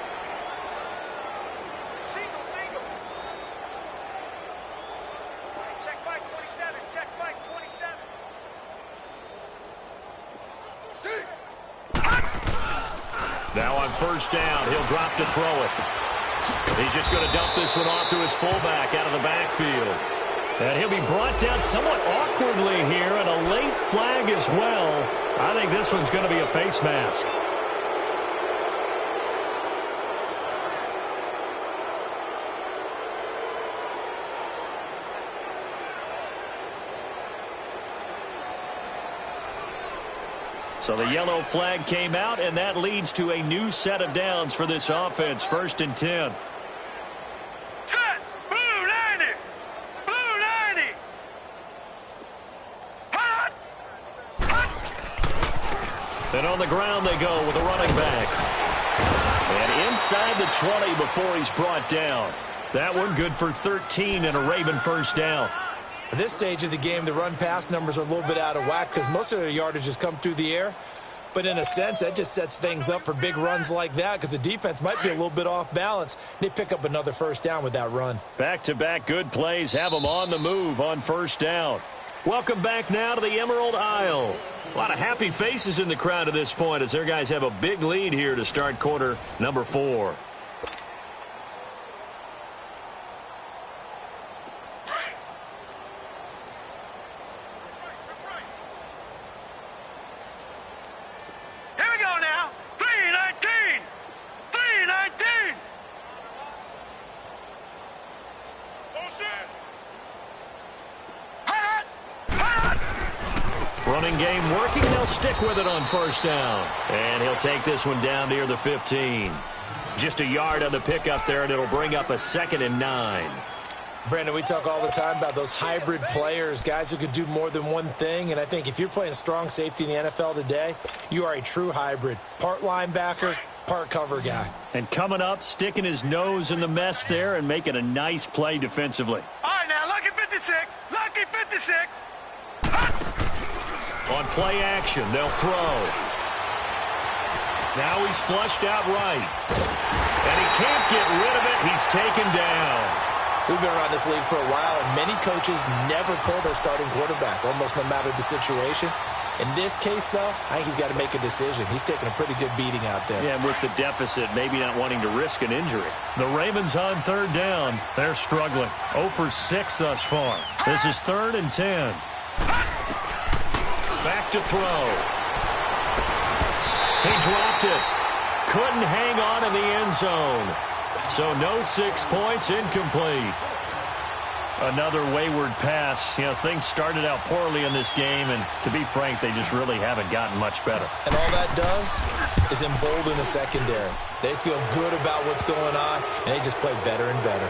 Now on 1st down, he'll drop to throw it. He's just going to dump this one off to his fullback out of the backfield. And he'll be brought down somewhat awkwardly here, and a late flag as well. I think this one's going to be a face mask. So the yellow flag came out, and that leads to a new set of downs for this offense. 1st and 10. Set! Blue 90! Blue 90! Hot! Hot! And on the ground they go with a running back. And inside the 20 before he's brought down. That one good for 13 and a Raven 1st down. At this stage of the game, the run-pass numbers are a little bit out of whack because most of their yardage has come through the air. But in a sense, that just sets things up for big runs like that because the defense might be a little bit off balance. They pick up another 1st down with that run. Back-to-back good plays have them on the move on 1st down. Welcome back now to the Emerald Isle. A lot of happy faces in the crowd at this point as their guys have a big lead here to start quarter number 4. Running game working. They'll stick with it on 1st down. And he'll take this one down near the 15. Just a yard on the pickup there, and it'll bring up a 2nd and 9. Brandon, we talk all the time about those hybrid players, guys who could do more than one thing. And I think if you're playing strong safety in the NFL today, you are a true hybrid. Part linebacker, part cover guy. And coming up, sticking his nose in the mess there and making a nice play defensively. All right, now, lucky 56. Lucky 56. On play action, they'll throw. Now he's flushed out right. And he can't get rid of it. He's taken down. We've been around this league for a while, and many coaches never pull their starting quarterback, almost no matter the situation. In this case, though, I think he's got to make a decision. He's taking a pretty good beating out there. Yeah, and with the deficit, maybe not wanting to risk an injury. The Ravens on 3rd down. They're struggling. 0 for 6 thus far. This is 3rd and 10. Back to throw. He dropped it. Couldn't hang on in the end zone. So no 6 points, incomplete. Another wayward pass. You know, things started out poorly in this game, and to be frank, they just really haven't gotten much better. And all that does is embolden the secondary. They feel good about what's going on, and they just play better and better.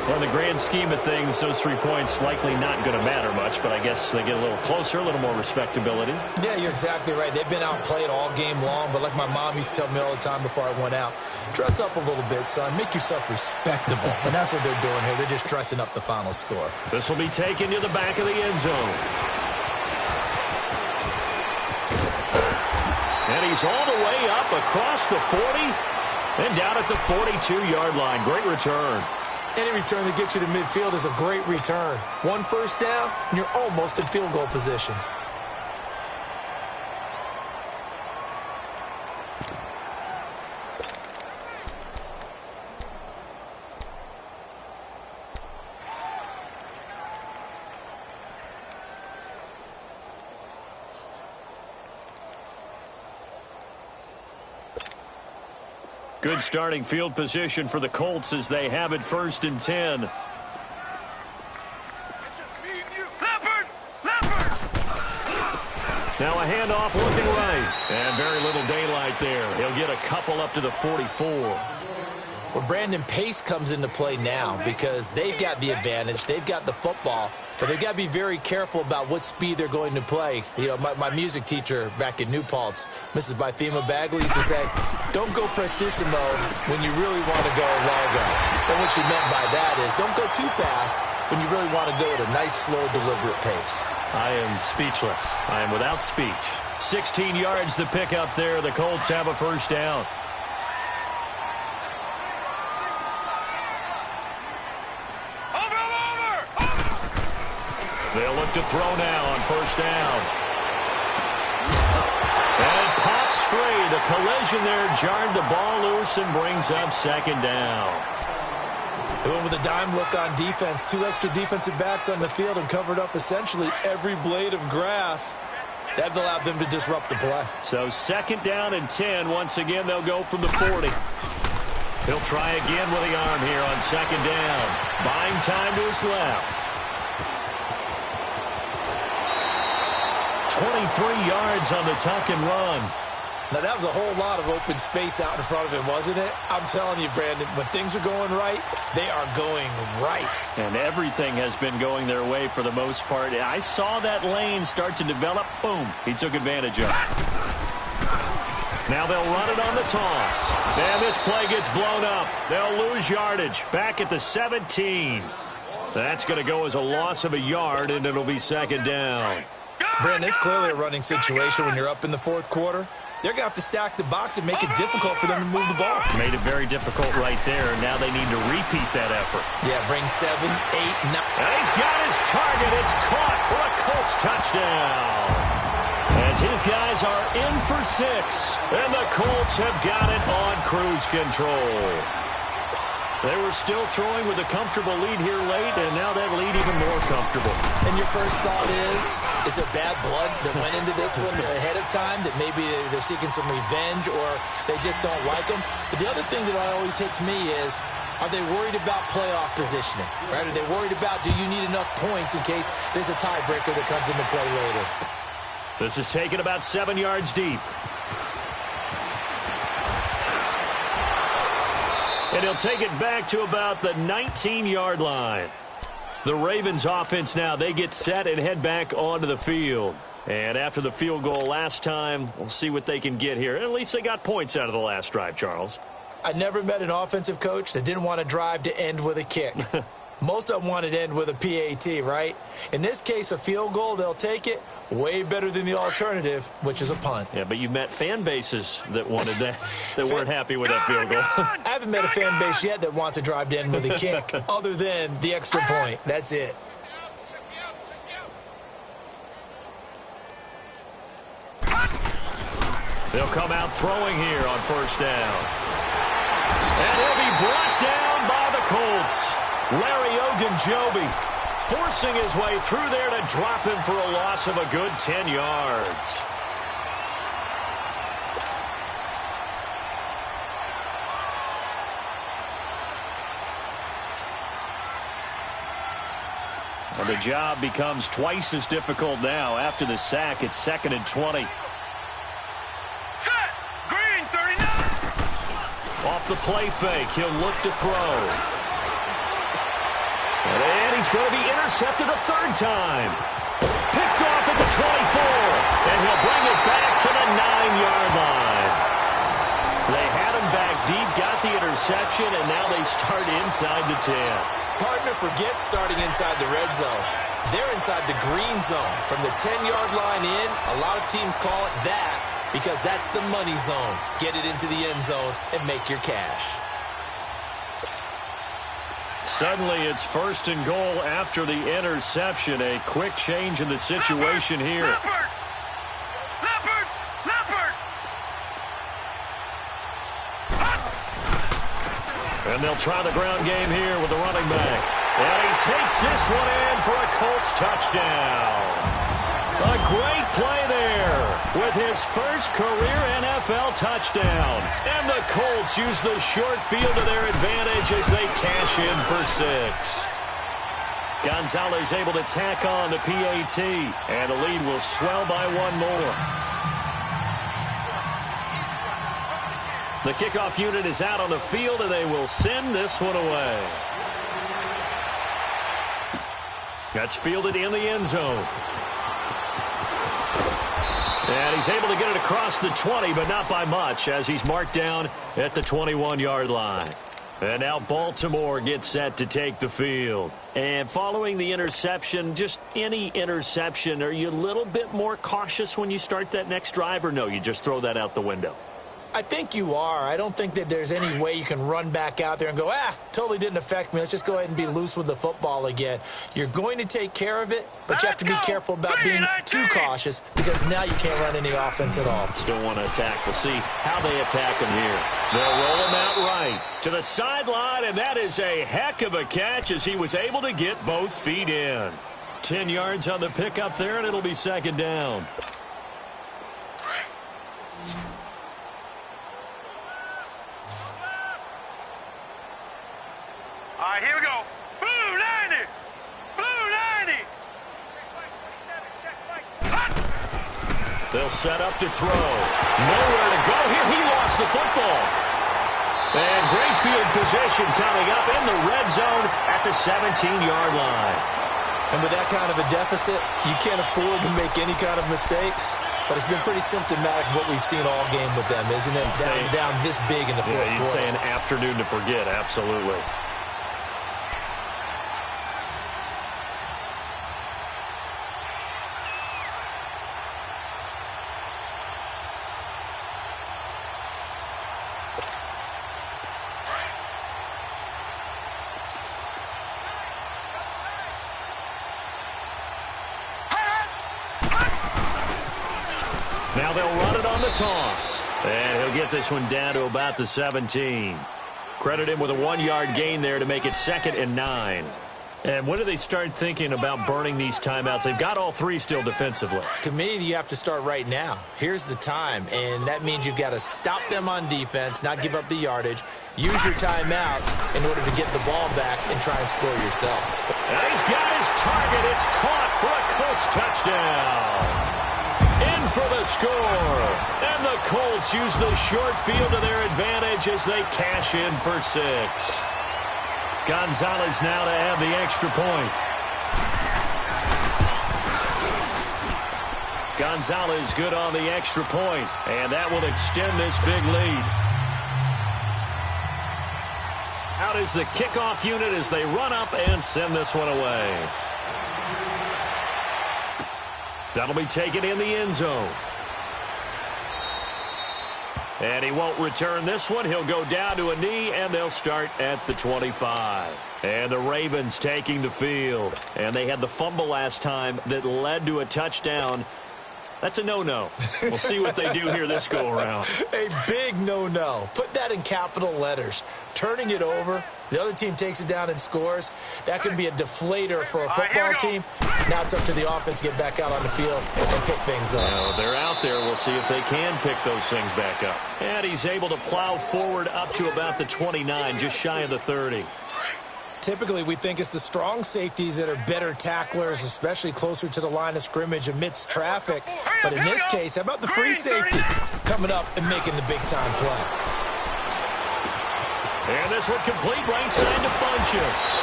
Well, in the grand scheme of things, those 3 points likely not going to matter much, but I guess they get a little closer, a little more respectability. Yeah, you're exactly right. They've been outplayed all game long, but like my mom used to tell me all the time before I went out, dress up a little bit, son. Make yourself respectable. And that's what they're doing here. They're just dressing up the final score. This will be taken to the back of the end zone. And he's all the way up across the 40 and down at the 42-yard line. Great return. Any return that gets you to midfield is a great return. 1 1st down, and you're almost in field goal position. Good starting field position for the Colts as they have it 1st and 10. Now a handoff looking right. And very little daylight there. He'll get a couple up to the 44. Well, Brandon, pace comes into play now because they've got the advantage. They've got the football. But they've got to be very careful about what speed they're going to play. You know, my music teacher back in New Paltz, Mrs. Bythema Bagley, used to say, don't go prestissimo when you really want to go largo. And what she meant by that is don't go too fast when you really want to go at a nice, slow, deliberate pace. I am speechless. I am without speech. 16 yards to pick up there. The Colts have a 1st down. They'll look to throw now on 1st down. And it pops free. The collision there jarred the ball loose and brings up 2nd down. They went with a dime look on defense. 2 extra defensive backs on the field and covered up essentially every blade of grass. That allowed them to disrupt the play. So 2nd down and 10. Once again, they'll go from the 40. He'll try again with the arm here on 2nd down. Buying time to his left. 23 yards on the tuck and run. Now, that was a whole lot of open space out in front of him, wasn't it? I'm telling you, Brandon, when things are going right, they are going right. And everything has been going their way for the most part. I saw that lane start to develop. Boom. He took advantage of it. Now they'll run it on the toss. And this play gets blown up. They'll lose yardage. Back at the 17. That's going to go as a loss of a yard, and it'll be 2nd down. Brandon, it's clearly a running situation when you're up in the 4th quarter. They're going to have to stack the box and make it difficult for them to move the ball. Made it very difficult right there. Now they need to repeat that effort. Yeah, bring 7, 8, 9. And he's got his target. It's caught for a Colts touchdown. As his guys are in for 6. And the Colts have got it on cruise control. They were still throwing with a comfortable lead here late, and now that lead even more comfortable. And your first thought is there bad blood that went into this one ahead of time, that maybe they're seeking some revenge or they just don't like them? But the other thing that always hits me is, are they worried about playoff positioning? Right? Are they worried about, do you need enough points in case there's a tiebreaker that comes into play later? This is taken about 7 yards deep. And he'll take it back to about the 19-yard line. The Ravens offense now, they get set and head back onto the field. And after the field goal last time, we'll see what they can get here. At least they got points out of the last drive, Charles. I never met an offensive coach that didn't want to drive to end with a kick. Most of them wanted to end with a PAT, right? In this case, a field goal, they'll take it. Way better than the alternative, which is a punt. Yeah, but you met fan bases that wanted that, that weren't happy with that field goal. I haven't met a fan base yet that wants to drive to end with a kick, other than the extra point. That's it. They'll come out throwing here on 1st down. And he'll be brought down by the Colts. Larry Ogunjobi forcing his way through there to drop him for a loss of a good 10 yards. And the job becomes twice as difficult now. After the sack, it's 2nd and 20. Set! Green, 39! Off the play fake, he'll look to throw. And he's going to be intercepted a 3rd time. Picked off at the 24. And he'll bring it back to the 9-yard line. They had him back deep, got the interception, and now they start inside the 10. Partner forgets starting inside the red zone. They're inside the green zone. From the 10-yard line in, a lot of teams call it that because that's the money zone. Get it into the end zone and make your cash. Suddenly, it's 1st and goal after the interception. A quick change in the situation here. Leopard! And they'll try the ground game here with the running back. And he takes this one in for a Colts touchdown. A great play there with his first career NFL touchdown. And the Colts use the short field to their advantage as they cash in for 6. Gonzalez able to tack on the PAT, and the lead will swell by 1 more. The kickoff unit is out on the field, and they will send this one away. That's fielded in the end zone. And he's able to get it across the 20, but not by much, as he's marked down at the 21-yard line. And now Baltimore gets set to take the field. And following the interception, just any interception, are you a little bit more cautious when you start that next drive, or no, you just throw that out the window? I think you are. I don't think that there's any way you can run back out there and go, totally didn't affect me. Let's just go ahead and be loose with the football again. You're going to take care of it, but you have to be careful about being too cautious because now you can't run any offense at all. Still want to attack. We'll see how they attack him here. They'll roll him out right to the sideline, and that is a heck of a catch as he was able to get both feet in. 10 yards on the pickup there, and it'll be second down. All right, here we go. Blue 90. Blue 90. They'll set up to throw. Nowhere to go here. He lost the football. And great field position coming up in the red zone at the 17-yard line. And with that kind of a deficit, you can't afford to make any kind of mistakes. But it's been pretty symptomatic of what we've seen all game with them, isn't it? Down this big in the fourth quarter. You'd say an afternoon to forget, absolutely. Now they'll run it on the toss. And he'll get this one down to about the 17. Credit him with a 1-yard gain there to make it 2nd and 9. And when do they start thinking about burning these timeouts? They've got all 3 still defensively. To me, you have to start right now. Here's the time, and that means you've got to stop them on defense, not give up the yardage, use your timeouts in order to get the ball back and try and score yourself. And he's got his target. It's caught for a Colts touchdown. In for the score. And the Colts use the short field to their advantage as they cash in for 6. Gonzalez now to add the extra point. Gonzalez good on the extra point, and that will extend this big lead. Out is the kickoff unit as they run up and send this one away. That'll be taken in the end zone. And he won't return this one. He'll go down to a knee, and they'll start at the 25. And the Ravens taking the field. And they had the fumble last time that led to a touchdown. That's a no-no. We'll see what they do here this go-around. A big no-no. Put that in capital letters. Turning it over, the other team takes it down and scores. That could be a deflator for a football team. Now it's up to the offense to get back out on the field and pick things up. Well, they're out there. We'll see if they can pick those things back up. And he's able to plow forward up to about the 29, just shy of the 30. Typically, we think it's the strong safeties that are better tacklers, especially closer to the line of scrimmage amidst traffic. But in this case, how about the free safety coming up and making the big-time play? And this one complete right side to Funchess.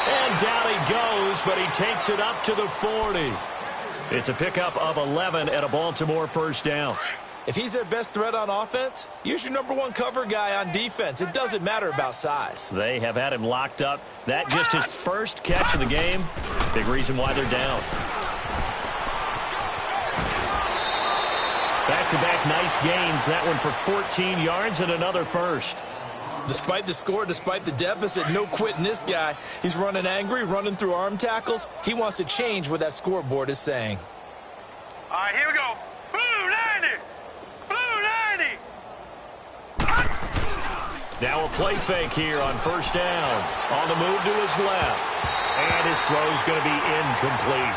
And down he goes, but he takes it up to the 40. It's a pickup of 11 at a Baltimore first down. If he's their best threat on offense, use your #1 cover guy on defense. It doesn't matter about size. They have had him locked up. That just his first catch of the game. Big reason why they're down. Back-to-back nice gains. That one for 14 yards and another first. Despite the score, despite the deficit, no quitting this guy. He's running angry, running through arm tackles. He wants to change what that scoreboard is saying. All right, here we go. Blue 90. Blue 90. Now a play fake here on first down. On the move to his left. And his throw's going to be incomplete.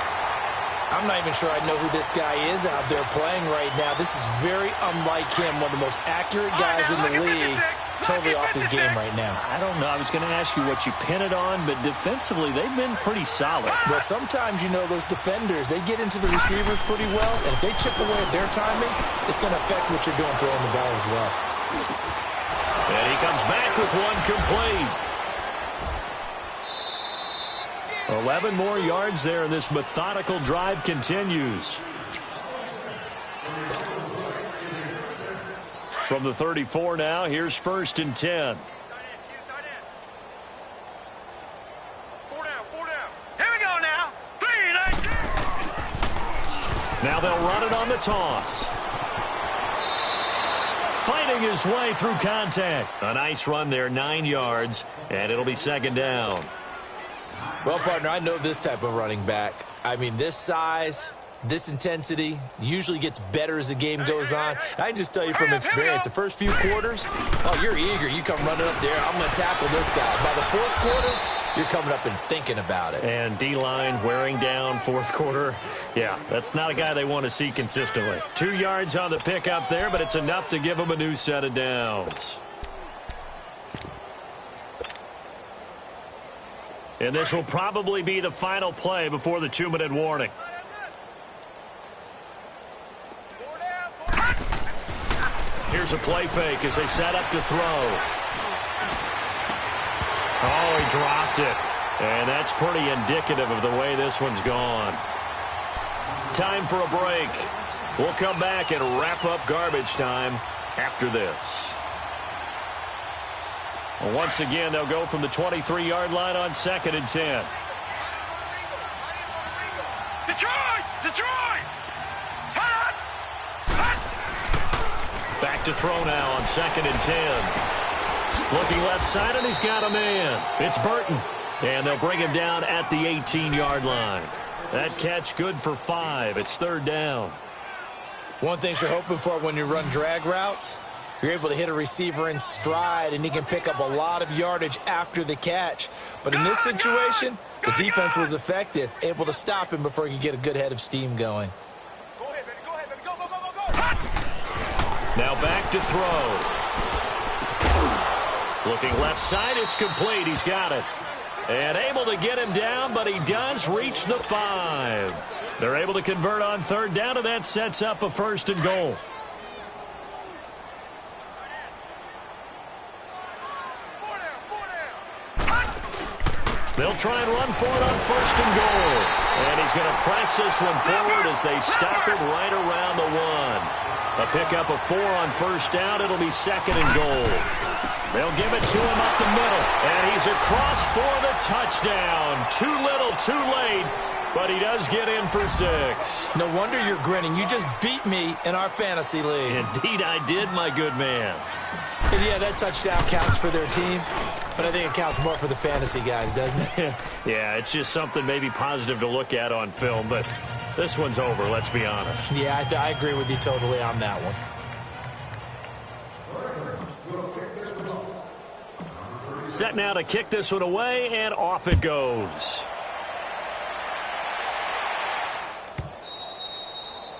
I'm not even sure I know who this guy is out there playing right now. This is very unlike him, one of the most accurate guys in the league. Totally off his game right now. I don't know. I was going to ask you what you pin it on, but defensively, they've been pretty solid. Well, sometimes, you know, those defenders, they get into the receivers pretty well, and if they chip away at their timing, it's going to affect what you're doing throwing the ball as well. And he comes back with one complete. 11 more yards there, and this methodical drive continues. From the 34 now, here's 1st and 10. Here we go now. 3, 9. Now they'll run it on the toss. Fighting his way through contact. A nice run there, 9 yards, and it'll be 2nd down. Well, partner, I know this type of running back. I mean, this size, this intensity usually gets better as the game goes on. I can just tell you from experience, the first few quarters, oh, you're eager. You come running up there. I'm going to tackle this guy. By the 4th quarter, you're coming up and thinking about it. And D-line wearing down 4th quarter. Yeah, that's not a guy they want to see consistently. 2 yards on the pickup there, but it's enough to give them a new set of downs. And this will probably be the final play before the 2-minute warning. Here's a play fake as they set up to throw. Oh, he dropped it. And that's pretty indicative of the way this one's gone. Time for a break. We'll come back and wrap up garbage time after this. Well, once again, they'll go from the 23-yard line on 2nd and 10. Detroit! Detroit! Hot! Back to throw now on 2nd and 10. Looking left side, and he's got a man. It's Burton. And they'll bring him down at the 18-yard line. That catch good for 5. It's 3rd down. One thing you're hoping for when you run drag routes, you're able to hit a receiver in stride, and he can pick up a lot of yardage after the catch. But in this situation, the defense was effective, able to stop him before he could get a good head of steam going. Go ahead, baby. Go ahead, baby. Go, go, go, go, go. Now back to throw. Looking left side, it's complete. He's got it. And able to get him down, but he does reach the 5. They're able to convert on 3rd down, and that sets up a 1st and goal. They'll try and run for it on 1st and goal. And he's going to press this one forward as they stop it right around the 1. A pickup of 4 on 1st down. It'll be 2nd and goal. They'll give it to him up the middle. And he's across for the touchdown. Too little, too late. But he does get in for 6. No wonder you're grinning. You just beat me in our fantasy league. Indeed I did, my good man. And yeah, that touchdown counts for their team, but I think it counts more for the fantasy guys, doesn't it? Yeah, it's just something maybe positive to look at on film, but this one's over, let's be honest. Yeah, I agree with you totally on that one. Set now to kick this one away, and off it goes.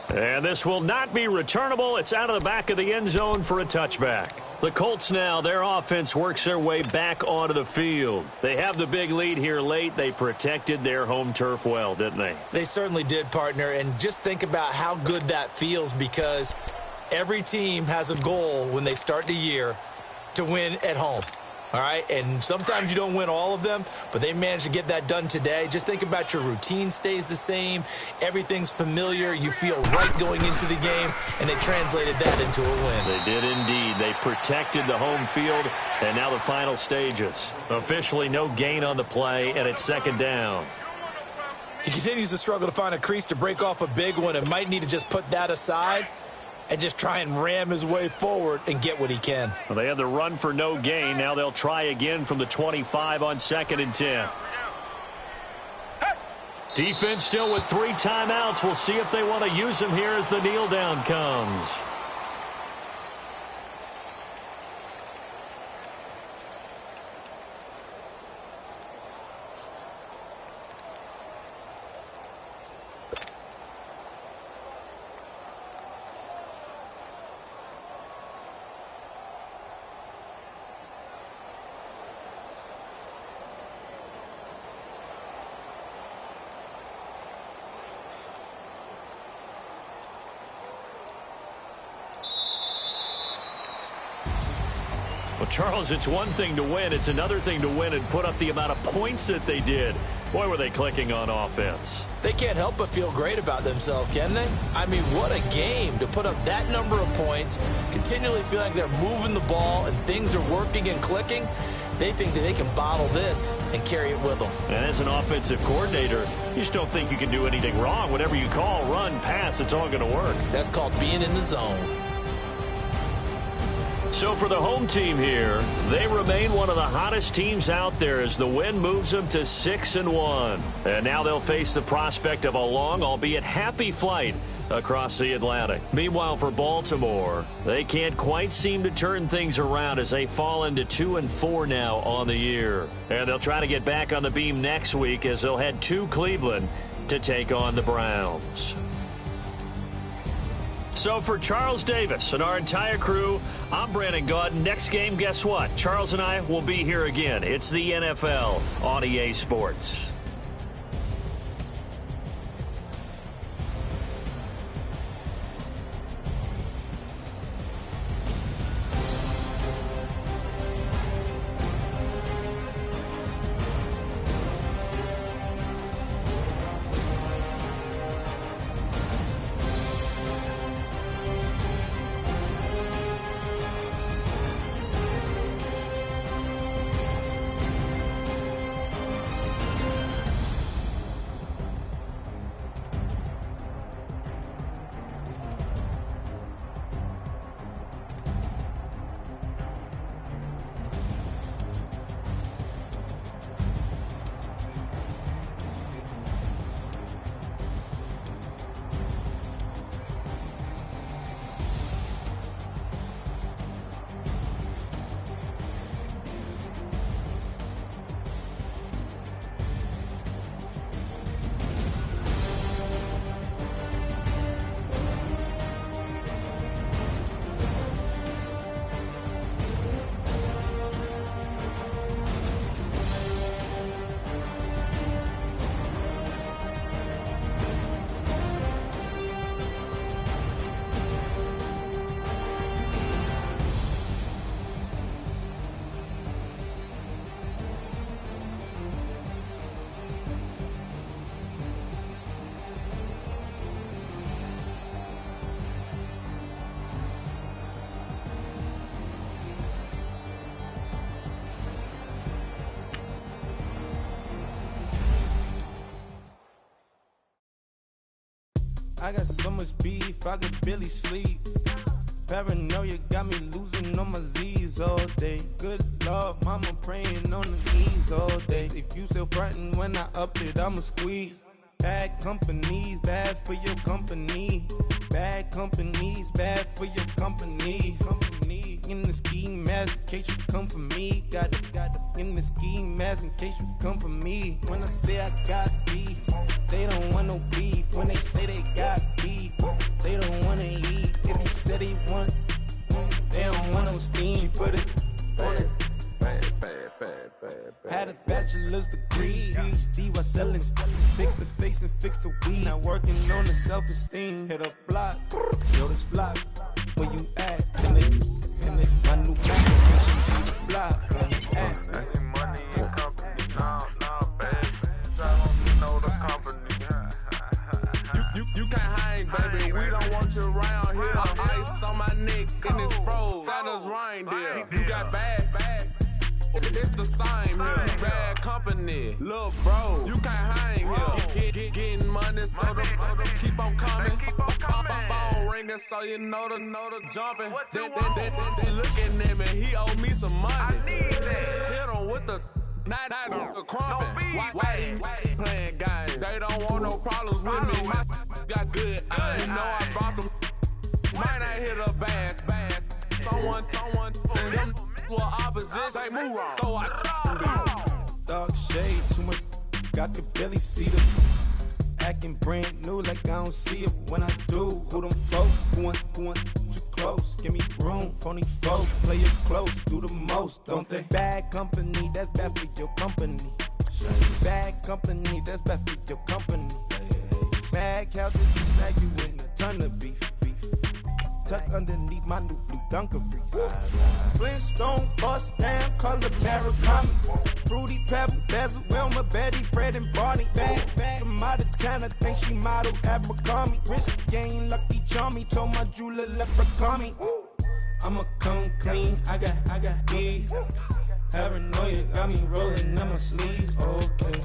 And this will not be returnable. It's out of the back of the end zone for a touchback. The Colts now, their offense works their way back onto the field. They have the big lead here late. They protected their home turf well, didn't they? They certainly did, partner. And just think about how good that feels, because every team has a goal when they start the year to win at home. All right, and sometimes you don't win all of them, but they managed to get that done today. Just think about your routine stays the same. Everything's familiar. You feel right going into the game, and they translated that into a win. They did indeed. They protected the home field, and now the final stages. Officially no gain on the play, and it's 2nd down. He continues to struggle to find a crease to break off a big one, and might need to just put that aside and just try and ram his way forward and get what he can. Well, they had the run for no gain. Now they'll try again from the 25 on 2nd and 10. Defense still with 3 timeouts. We'll see if they want to use them here as the kneel down comes. Well, Charles, it's one thing to win. It's another thing to win and put up the amount of points that they did. Boy, were they clicking on offense. They can't help but feel great about themselves, can they? I mean, what a game to put up that number of points, continually feel like they're moving the ball and things are working and clicking. They think that they can bottle this and carry it with them. And as an offensive coordinator, you just don't think you can do anything wrong. Whatever you call, run, pass, it's all going to work. That's called being in the zone. So for the home team here, they remain one of the hottest teams out there as the win moves them to 6-1. And now they'll face the prospect of a long, albeit happy flight across the Atlantic. Meanwhile, for Baltimore, they can't quite seem to turn things around as they fall into 2-4 now on the year. And they'll try to get back on the beam next week as they'll head to Cleveland to take on the Browns. So for Charles Davis and our entire crew, I'm Brandon Gaudin. Next game, guess what? Charles and I will be here again. It's the NFL on EA Sports. I got so much beef, I could barely sleep. Paranoia got me losing on my Z's all day. Good Lord, mama praying on the knees all day. If you still frontin' when I up it, I'ma squeeze. Bad companies, bad for your company. Bad companies, bad for your company. Company in the ski mask in case you come for me. Got it in the ski mask in case you come for me. When I say I got beef, they don't want no beef. When they say they got beef, they don't wanna eat. If you said they want, they don't want no steam. She put it on it. Had a bachelor's degree, PhD while selling. Fix the face and fix the weed. Now working on the self-esteem. Hit a block, yo this block. Where you at? And they my new application block. Where you at? Money and company, no, baby. I don't know the company. You can't hang, baby. We don't want you around here. Ice on my neck in this froze. Santa's reindeer. You got bad. It's the same here. Bad company, little bro. You can't hang here. Getting money, so the keep on coming. Phone ringing, so you know the jumping. They looking at me, he owe me some money. Hit him with the not the crumping. Why they playing games? They don't want no problems with me. My got good. I know I brought them. Might not hit a bad. Someone tell them. Well, opposition, they move wrong. So I dark shades, too much. I could barely see them. Acting brand new, like I don't see it when I do. Who them folks? Who want too close? Give me room, phony folks. Play it close, do the most, don't they? Bad company, that's bad for your company. Bad company, that's bad for your company. Bad couches, snag you in a ton of beef. tucked underneath my new blue dungarees. Flintstone bust down, color Murakami. Fruity pebble, bezel, Wilma, Betty, Fred, and Barney. Bad from out of town, I think she modeled Abercrombie. Wrist game, lucky charmy, told my jeweler leprechaun me. I'ma come clean, I got beef. Paranoia got me rolling on my sleeves, okay.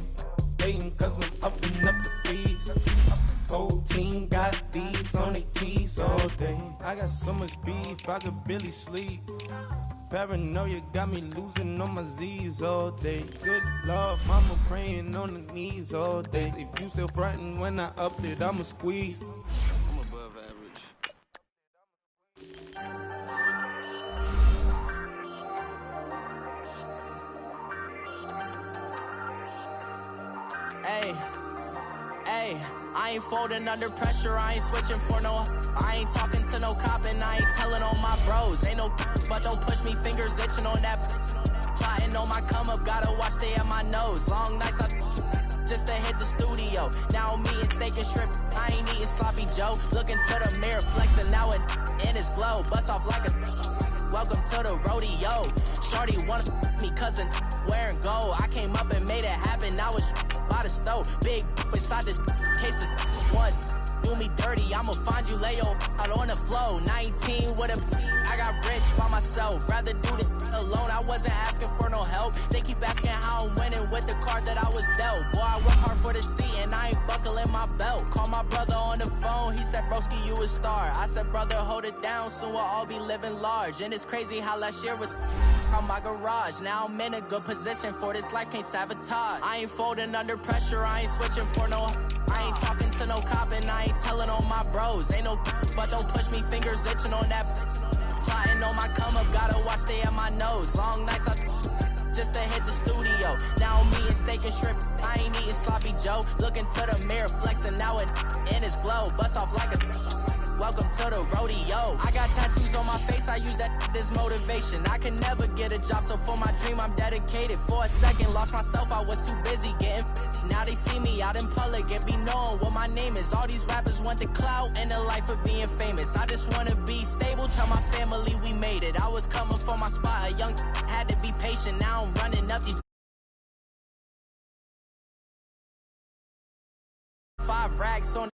Hating cause I'm upping up the fees. Whole team got these on their tees all day. I got so much beef, I could barely sleep. Paranoia got me losing on my Z's all day. Good love, mama praying on the knees all day. If you still frontin' when I upped it, I'ma squeeze. I'm above average. Hey, I ain't folding under pressure, I ain't switching for no. I ain't talking to no cop and I ain't telling on my bros. Ain't no but don't push me, fingers itching on that. Plotting on my come up, gotta watch stay at my nose. Long nights just to hit the studio. Now I'm eating steak and shrimp, I ain't eating sloppy Joe. Looking to the mirror, flexing now and in his glow. Bust off like a welcome to the rodeo. Shorty wanna me cousin wearing gold. I came up and made it happen, I was by the stove. Big inside this cases one do me dirty, I'ma find you lay out on the floor. 19 with a I got rich by myself, rather do this alone. I wasn't asking for no help, they keep asking how I'm winning with the card that I was dealt. Boy, I work hard for the seat and I ain't buckling my belt. Call my brother on the phone, he said broski you a star. I said brother hold it down, soon we'll all be living large. And it's crazy how last year was from my garage. Now I'm in a good position for this life, can't sabotage. I ain't folding under pressure, I ain't switching for no. I ain't talking to no cop and I ain't telling on my bros. Ain't no but don't push me, fingers itching on that. Plotting on my come up, gotta watch stay at my nose. Long nights just to hit the studio. Now I'm eating steak and shrimp, I ain't eating sloppy Joe. Looking to the mirror, flexing now and in his glow. Bust off like a welcome to the rodeo. I got tattoos on my face, I use that as motivation. I can never get a job, so for my dream I'm dedicated. For a second, lost myself, I was too busy getting busy. Now they see me out in public and be knowing what my name is. All these rappers want the clout and the life of being famous. I just wanna be stable, tell my family we made it. I was coming for my spot, a young had to be patient. Now I'm running up these 5 racks on